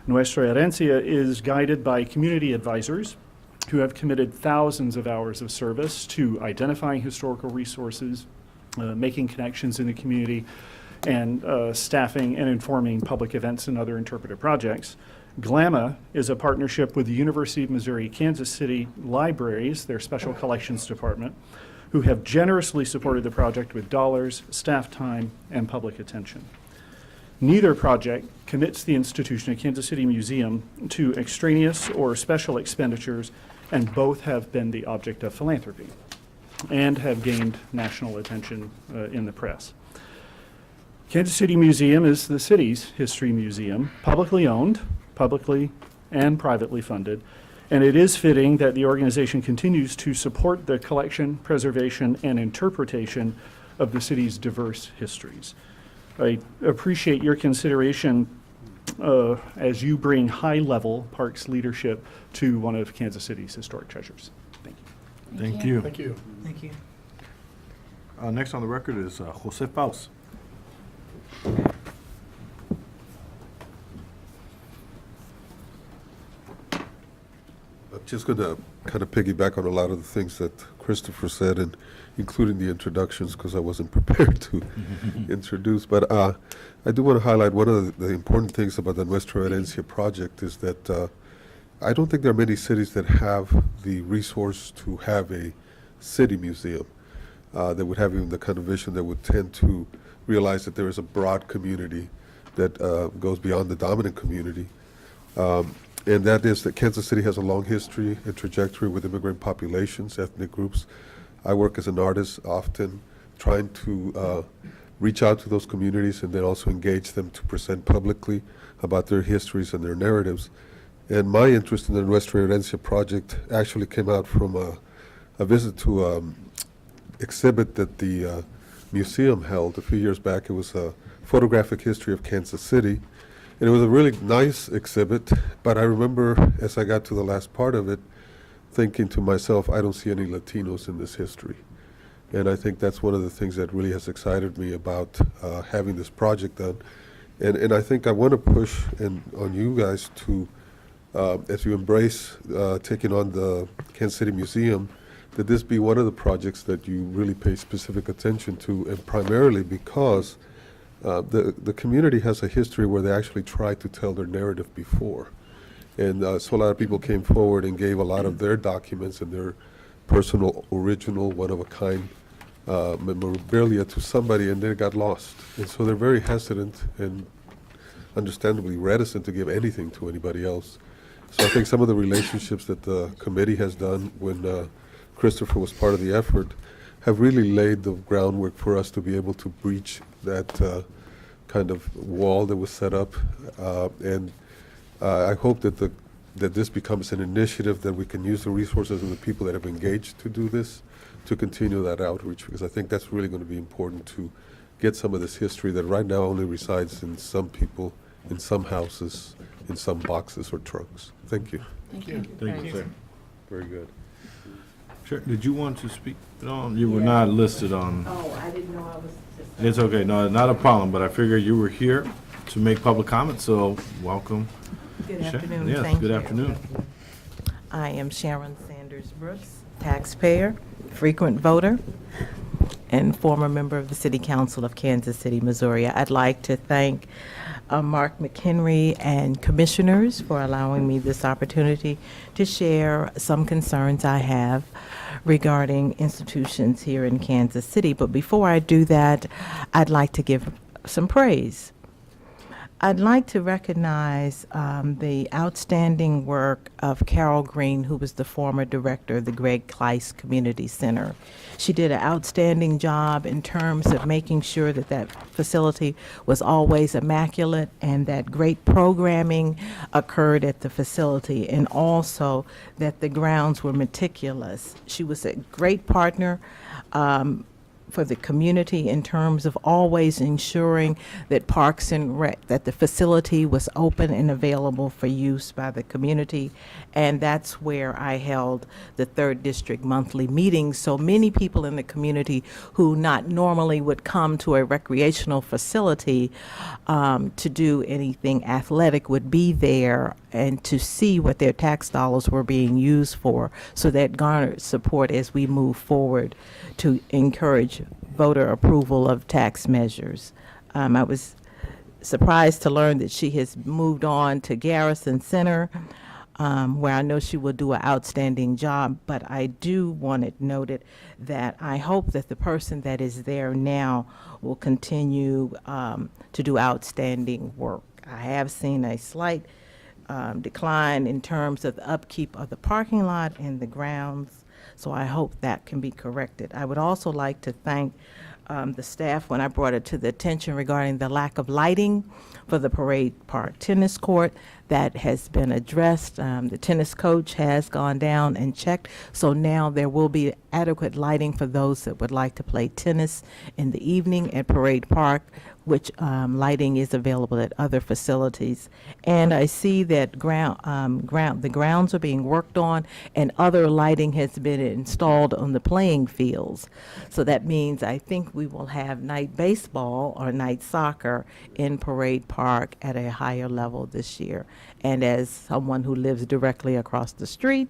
Nuestra Herencia is guided by community advisors who have committed thousands of hours of service to identifying historical resources, making connections in the community, and staffing and informing public events and other interpretive projects. GLAMA is a partnership with the University of Missouri Kansas City Libraries, their special collections department, who have generously supported the project with dollars, staff time, and public attention. Neither project commits the institution at Kansas City Museum to extraneous or special expenditures, and both have been the object of philanthropy and have gained national attention in the press. Kansas City Museum is the city's history museum, publicly owned, publicly and privately funded, and it is fitting that the organization continues to support the collection, preservation, and interpretation of the city's diverse histories. I appreciate your consideration as you bring high-level parks leadership to one of Kansas City's historic treasures. Thank you. Thank you. Thank you. Thank you. Next on the record is Jose Faust. I'm just going to kind of piggyback on a lot of the things that Christopher said, and including the introductions, because I wasn't prepared to introduce. But I do want to highlight one of the important things about the Nuestra Herencia project is that I don't think there are many cities that have the resource to have a city museum that would have even the kind of vision that would tend to realize that there is a broad community that goes beyond the dominant community. And that is that Kansas City has a long history and trajectory with immigrant populations, ethnic groups. I work as an artist often trying to reach out to those communities and then also engage them to present publicly about their histories and their narratives. And my interest in the Nuestra Herencia project actually came out from a visit to exhibit that the museum held a few years back. It was a photographic history of Kansas City. And it was a really nice exhibit, but I remember as I got to the last part of it, thinking to myself, I don't see any Latinos in this history. And I think that's one of the things that really has excited me about having this project done. And I think I want to push on you guys to, as you embrace taking on the Kansas City Museum, that this be one of the projects that you really pay specific attention to, and primarily because the community has a history where they actually tried to tell their narrative before. And so a lot of people came forward and gave a lot of their documents and their personal, original, one-of-a-kind memorabilia to somebody, and they got lost. And so they're very hesitant and understandably reticent to give anything to anybody else. So I think some of the relationships that the committee has done when Christopher was part of the effort have really laid the groundwork for us to be able to breach that kind of wall that was set up. And I hope that this becomes an initiative that we can use the resources of the people that have engaged to do this to continue that outreach, because I think that's really going to be important to get some of this history that right now only resides in some people, in some houses, in some boxes or trunks. Thank you. Thank you. Thank you, sir. Very good. Sure. Did you want to speak on? You were not listed on. Oh, I didn't know I was just. It's okay. No, not a problem, but I figured you were here to make public comment, so welcome. Good Sharon. afternoon. Yes, Thank good you. afternoon. I am Sharon Sanders Brooks, taxpayer, frequent voter, and former member of the City Council of Kansas City, Missouri. I'd like to thank Mark McHenry and commissioners for allowing me this opportunity to share some concerns I have regarding institutions here in Kansas City. But before I do that, I'd like to give some praise. I'd like to recognize the outstanding work of Carol Green, who was the former director of the Greg Kleiss Community Center. She did an outstanding job in terms of making sure that that facility was always immaculate and that great programming occurred at the facility, and also that the grounds were meticulous. She was a great partner for the community in terms of always ensuring that Parks and Rec, that the facility was open and available for use by the community. And that's where I held the 3rd District monthly meetings. So many people in the community who not normally would come to a recreational facility to do anything athletic would be there and to see what their tax dollars were being used for. So that garnered support as we move forward to encourage voter approval of tax measures. I was surprised to learn that she has moved on to Garrison Center, where I know she will do an outstanding job, but I do want it noted that I hope that the person that is there now will continue to do outstanding work. I have seen a slight decline in terms of the upkeep of the parking lot and the grounds, so I hope that can be corrected. I would also like to thank the staff when I brought it to the attention regarding the lack of lighting for the Parade Park Tennis Court. That has been addressed. The tennis coach has gone down and checked, so now there will be adequate lighting for those that would like to play tennis in the evening at Parade Park, which lighting is available at other facilities. And I see that the grounds are being worked on, and other lighting has been installed on the playing fields. So that means I think we will have night baseball or night soccer in Parade Park at a higher level this year. And as someone who lives directly across the street,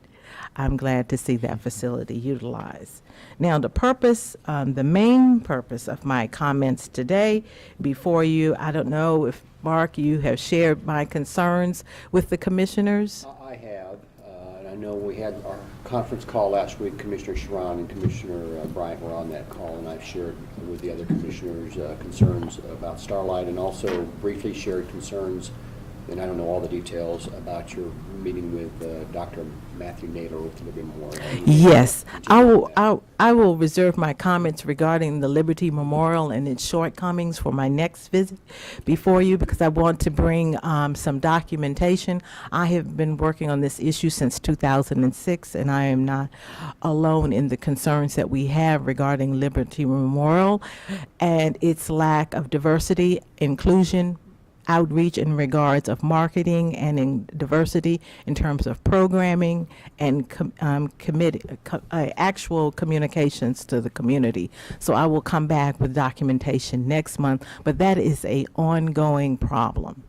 I'm glad to see that facility utilized. Now, the main purpose of my comments today before you, I don't know if, Mark, you have shared my concerns with the commissioners? I have, and I know we had our conference call last week. Commissioner Sharon and Commissioner Bryant were on that call, and I've shared with the other commissioners concerns about Starlight, and also briefly shared concerns, and I don't know all the details, about your meeting with Dr. Matthew Naylor with Liberty Memorial. Yes, I will reserve my comments regarding the Liberty Memorial and its shortcomings for my next visit before you, because I want to bring some documentation. I have been working on this issue since 2006, and I am not alone in the concerns that we have regarding Liberty Memorial and its lack of diversity, inclusion, outreach in regards of marketing, and in diversity in terms of programming and actual communications to the community. So I will come back with documentation next month, but that is an ongoing problem.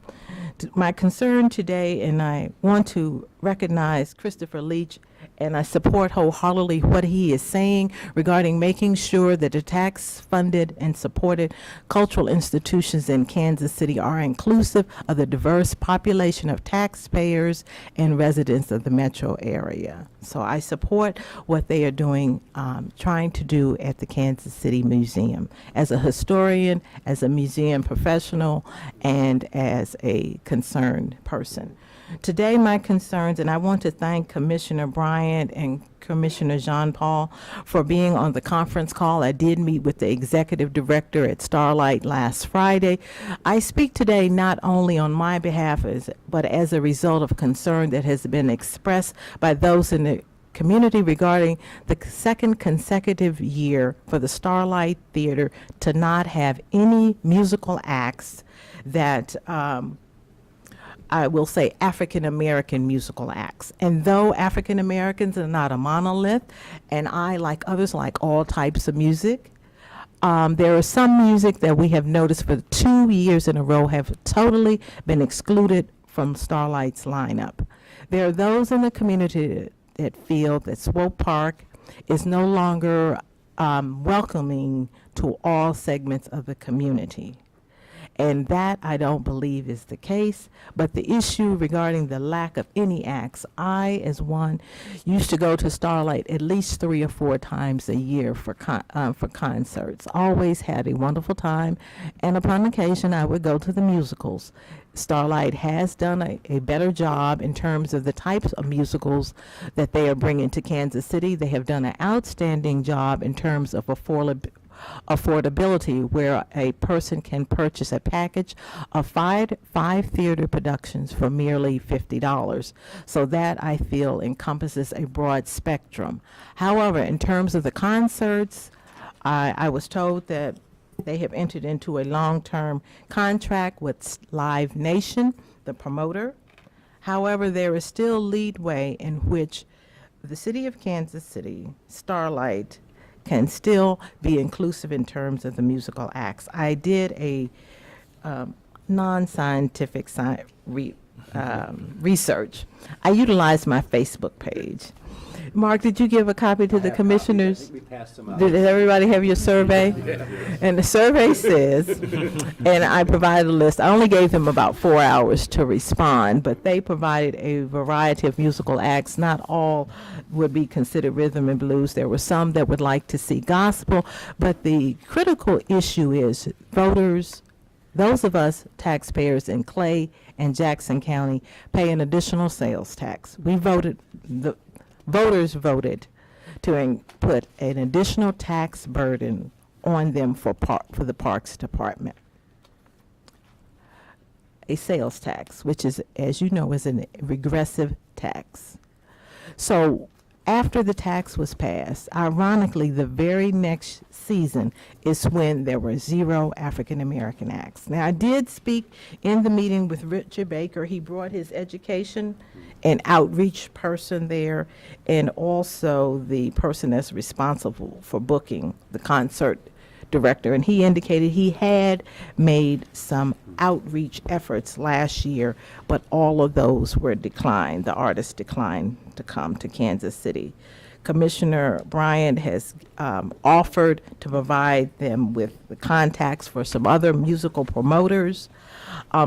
My concern today, and I want to recognize Christopher Leach, and I support wholeheartedly what he is saying regarding making sure that the tax-funded and supported cultural institutions in Kansas City are inclusive of the diverse population of taxpayers and residents of the metro area. So I support what they are doing, trying to do at the Kansas City Museum. As a historian, as a museum professional, and as a concerned person. Today, my concerns, and I want to thank Commissioner Bryant and Commissioner Jean Paul for being on the conference call. I did meet with the executive director at Starlight last Friday. I speak today not only on my behalf, but as a result of concern that has been expressed by those in the community regarding the second consecutive year for the Starlight Theater to not have any musical acts that I will say, African-American musical acts. And though African-Americans are not a monolith, and I, like others, like all types of music, there is some music that we have noticed for 2 years in a row have totally been excluded from Starlight's lineup. There are those in the community that feel that Swope Park is no longer welcoming to all segments of the community. And that I don't believe is the case. But the issue regarding the lack of any acts, I, as one, used to go to Starlight at least 3 or 4 times a year for concerts. Always had a wonderful time, and upon occasion I would go to the musicals. Starlight has done a better job in terms of the types of musicals that they are bringing to Kansas City. They have done an outstanding job in terms of affordability, where a person can purchase a package of five theater productions for merely $50. So that, I feel, encompasses a broad spectrum. However, in terms of the concerts, I was told that they have entered into a long-term contract with Live Nation, the promoter. However, there is still leadway in which the city of Kansas City, Starlight, can still be inclusive in terms of the musical acts. I did a non-scientific research. I utilized my Facebook page. Mark, did you give a copy to the commissioners? I think we passed them out. Did everybody have your survey? And the survey says, and I provided a list, I only gave them about 4 hours to respond, but they provided a variety of musical acts. Not all would be considered rhythm and blues. There were some that would like to see gospel, but the critical issue is voters, those of us taxpayers in Clay and Jackson County, pay an additional sales tax. Voters voted to put an additional tax burden on them for the Parks Department. A sales tax, which is, as you know, is a regressive tax. So after the tax was passed, ironically, the very next season is when there were 0 African-American acts. Now, I did speak in the meeting with Richard Baker. He brought his education and outreach person there, and also the person that's responsible for booking, the concert director, and he indicated he had made some outreach efforts last year, but all of those were declined. The artists declined to come to Kansas City. Commissioner Bryant has offered to provide them with the contacts for some other musical promoters.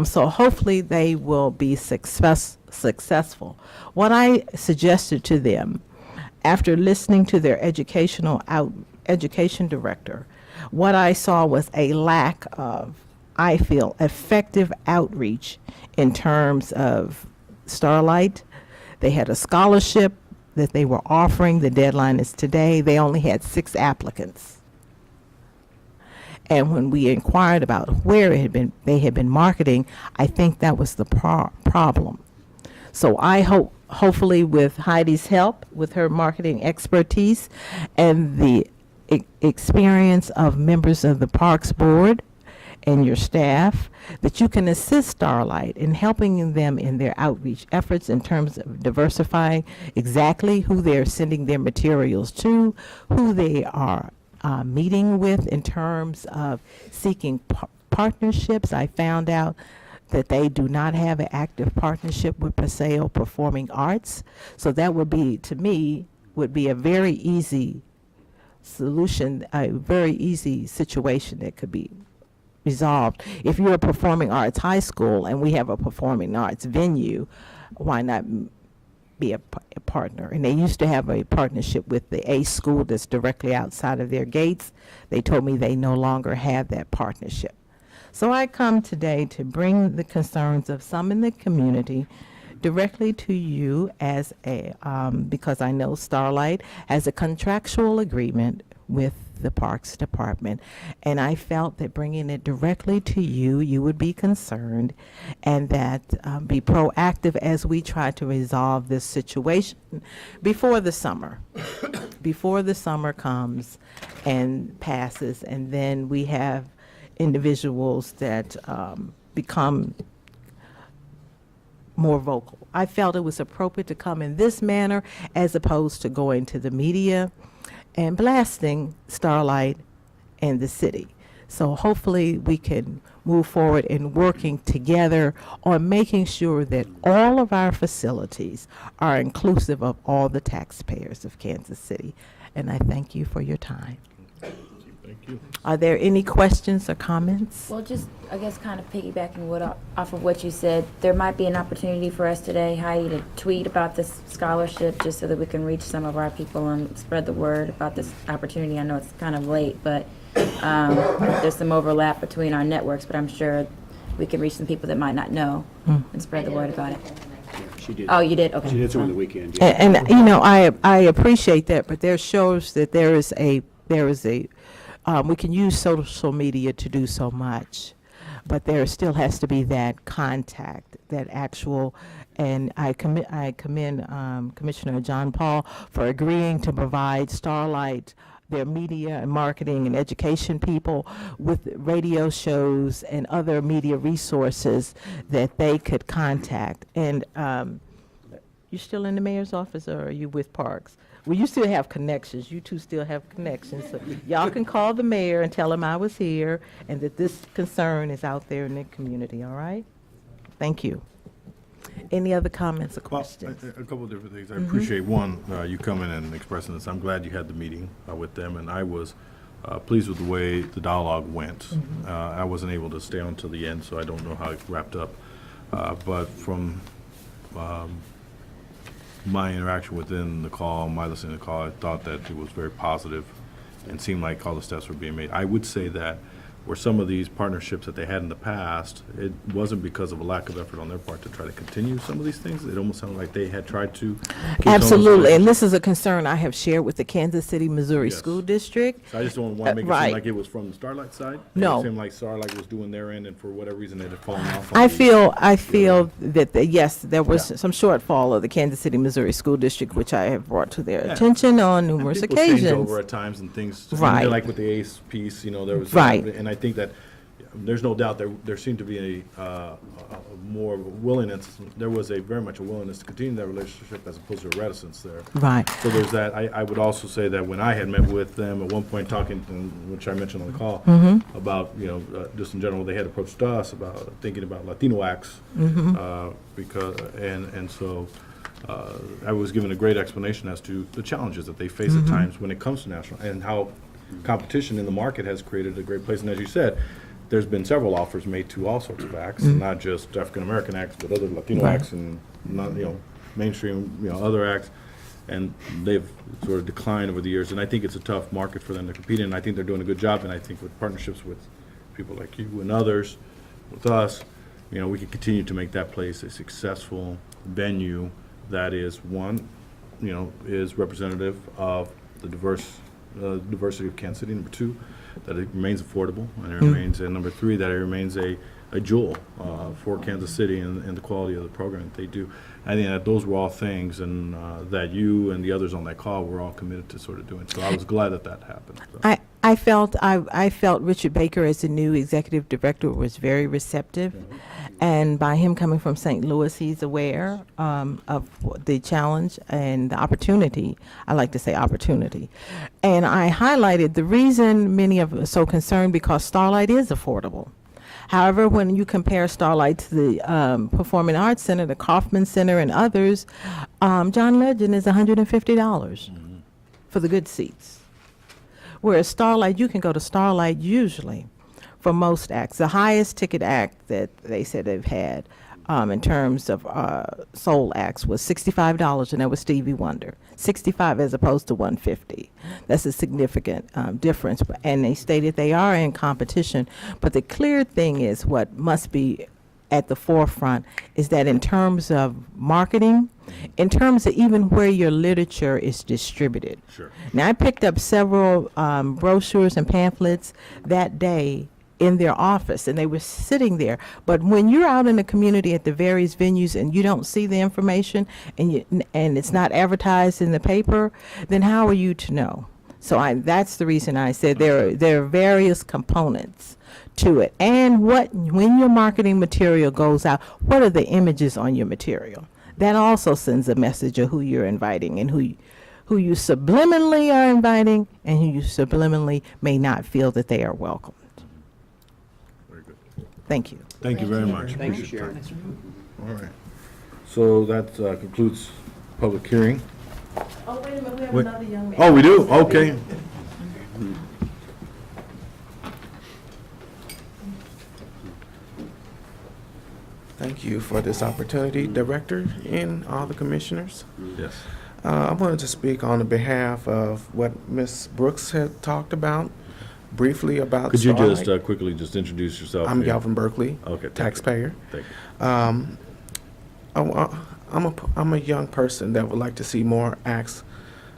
So hopefully they will be successful. What I suggested to them, after listening to their education director, what I saw was a lack of, I feel, effective outreach in terms of Starlight. They had a scholarship that they were offering. The deadline is today. They only had 6 applicants. And when we inquired about where they had been marketing, I think that was the problem. So I hope, hopefully with Heidi's help, with her marketing expertise and the experience of members of the Parks Board and your staff, that you can assist Starlight in helping them in their outreach efforts in terms of diversifying exactly who they're sending their materials to, who they are meeting with in terms of seeking partnerships. I found out that they do not have an active partnership with Paseo Performing Arts. So that would be, to me, would be a very easy solution, a very easy situation that could be resolved. If you're a performing arts high school and we have a performing arts venue, why not be a partner? And they used to have a partnership with the A school that's directly outside of their gates. They told me they no longer have that partnership. So I come today to bring the concerns of some in the community directly to you as a, because I know Starlight has a contractual agreement with the Parks Department, and I felt that bringing it directly to you, you would be concerned, and that be proactive as we try to resolve this situation before the summer, before the summer comes and passes, and then we have individuals that become more vocal. I felt it was appropriate to come in this manner as opposed to going to the media and blasting Starlight and the city. So hopefully we can move forward in working together on making sure that all of our facilities are inclusive of all the taxpayers of Kansas City. And I thank you for your time. Thank you. Are there any questions or comments? Well, just, I guess, kind of piggybacking off of what you said, there might be an opportunity for us today, Heidi, to tweet about this scholarship just so that we can reach some of our people and spread the word about this opportunity. I know it's kind of late, but there's some overlap between our networks, but I'm sure we can reach some people that might not know and spread the word about it. She did. Oh, you did? Okay. She did so on the weekend. Yeah. And you know, I appreciate that, but there shows that there is a we can use social media to do so much, but there still has to be that contact, that actual, and I commend Commissioner John Paul for agreeing to provide Starlight, their media and marketing and education people, with radio shows and other media resources that they could contact. And you're still in the mayor's office, or are you with Parks? Well, you still have connections. You two still have connections. So y'all can call the mayor and tell him I was here and that this concern is out there in the community, all right? Thank you. Any other comments or Well, questions? a couple of different things. I appreciate, one, you coming and expressing this. I'm glad you had the meeting with them, and I was pleased with the way the dialogue went. I wasn't able to stay on till the end, so I don't know how it wrapped up. But from my interaction within the call, my listening to the call, I thought that it was very positive and seemed like all the steps were being made. I would say that where some of these partnerships that they had in the past, it wasn't because of a lack of effort on their part to try to continue some of these things. It almost sounded like they had tried to keep some of those Absolutely, and relationships. this is a concern I have shared with the Kansas City, Missouri Yes. School District. So I just don't want to make it right. seem like it was from the Starlight side. No. It seemed like Starlight was doing their end, and for whatever reason, it had fallen off. I feel that, yes, there was some shortfall of the Kansas City, Missouri School District, which I have brought to their Yeah. attention on And numerous people change occasions. over at times and things. Right. Like with the ACE piece, you know, there was. Right. And I think that there's no doubt there seemed to be a more willingness. There was very much a willingness to continue that relationship as opposed to a reticence there. Right. So there's that. I would also say that when I had met with them at one point talking, which I mentioned on the call, about, you know, just in general, they had approached us about thinking about Latino acts. Because, and so I was given a great explanation as to the challenges that they face at times when it comes to national, and how competition in the market has created a great place. And as you said, there's been several offers made to all sorts of acts, not just African-American acts, but other Latino acts and not, you know, mainstream, you know, other acts. And they've sort of declined over the years. And I think it's a tough market for them to compete in. And I think they're doing a good job. And I think with partnerships with people like you and others, with us, you know, we can continue to make that place a successful venue that is, one, you know, is representative of the diversity of Kansas City. Number two, that it remains affordable, and it remains, and number three, that it remains a jewel for Kansas City and the quality of the program that they do. I think that those were all things, and that you and the others on that call were all committed to sort of doing. So I was glad that happened. So. I felt Richard Baker, as the new executive director, was very receptive, and by him coming from St. Louis, he's aware of the challenge and the opportunity. I like to say opportunity, and I highlighted the reason many of us are so concerned, because Starlight is affordable. However, when you compare Starlight to the Performing Arts Center, the Kaufman Center, and others, John Legend is $150 for the good seats. Whereas Starlight, you can go to Starlight usually for most acts. The highest ticket act that they said they've had in terms of soul acts was $65, and that was Stevie Wonder. $65 as opposed to $150. That's a significant difference. And they stated they are in competition. But the clear thing is, what must be at the forefront is that in terms of marketing, in terms of even where your literature is distributed. Sure. Now, I picked up several brochures and pamphlets that day in their office, and they were sitting there. But when you're out in the community at the various venues and you don't see the information, and it's not advertised in the paper, then how are you to know? So that's the reason I said there are various components to it. And when your marketing material goes out, what are the images on your material? That also sends a message of who you're inviting and who you subliminally are inviting and who you subliminally may not feel that they are welcomed. Very good. Thank you. Thank you very much. Thank you, Appreciate your Sharon. time. All right. So that concludes public hearing. Oh, wait a minute, we have Wait. another young man. Oh, we do? Okay. Thank you for this opportunity, Director and all the commissioners. Yes. I wanted to speak on the behalf of what Ms. Brooks had talked about, briefly about Could you Starlight. just quickly just introduce yourself? I'm here? Galvin Berkeley, Okay. thank you. taxpayer. Thank you. I'm a young person that would like to see more acts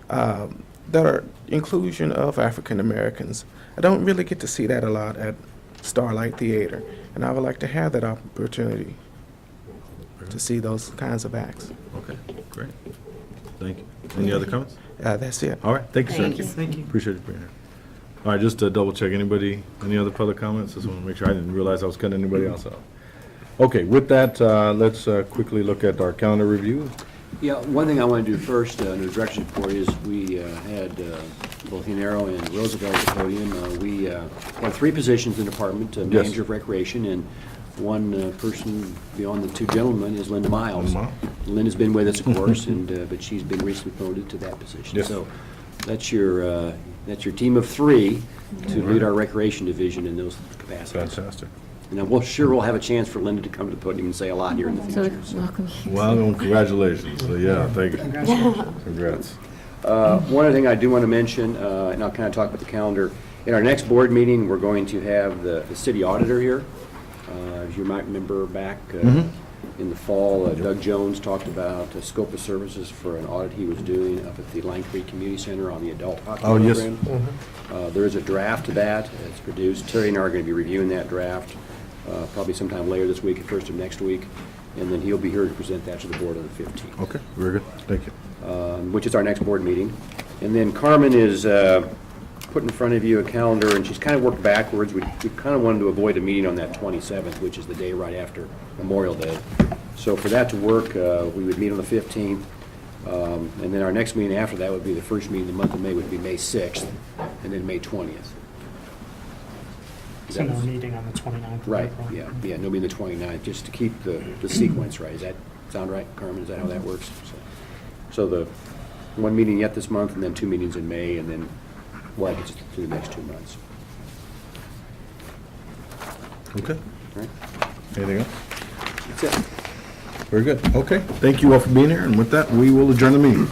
that are inclusion of African Americans. I don't really get to see that a lot at Starlight Theater, and I would like to have that opportunity to see those kinds of acts. Okay, great. Thank you. Any other comments? That's it. All right, thank you, sir. Thank you. Thank you. Appreciate you being here. All right, just to double check, anybody, any other public comments? Just want to make sure I didn't realize I was cutting anybody else off. Okay, with that, let's quickly look at our calendar review. Yeah, one thing I want to do first, in the direction report, is we had both Hinaro and Roosevelt at the podium. We have 3 positions in the department, manager of recreation, and one person beyond the 2 gentlemen is Linda Miles. Linda's been with us, of course, and but she's been recently promoted to that position. Yes. So that's your team of 3 to lead our recreation division in those capacities. Fantastic. And we'll have a chance for Linda to come to the podium and say a lot here in the So, future. welcome. Well, congratulations. So, yeah, thank you. Congrats. One other thing I do want to mention, and I'll kind of talk about the calendar, in our next board meeting, we're going to have the city auditor here. As you might remember back in the fall, Doug Jones talked about the scope of services for an audit he was doing up at the Line Creek Community Center on the adult hockey Oh, yes. program. There is a draft to that. It's produced. Terry and I are going to be reviewing that draft probably sometime later this week, or first of next week, and then he'll be here to present that to the board on the 15th. Okay, very good. Thank you. Which is our next board meeting. And then Carmen is put in front of you a calendar, and she's kind of worked backwards. We kind of wanted to avoid a meeting on that 27th, which is the day right after Memorial Day. So for that to work, we would meet on the 15th, and then our next meeting after that would be the first meeting of the month of May, would be May 6th, and then May 20th. So no meeting on the 29th of Right, April. yeah, no meeting the 29th, just to keep the sequence right. Does that sound right, Carmen? Is that how that works? So the one meeting yet this month, and then 2 meetings in May, and then we'll have it just through the next 2 months. Okay. All right? Anything else? That's it. Very good. Okay. Thank you all for being here, and with that, we will adjourn the meeting.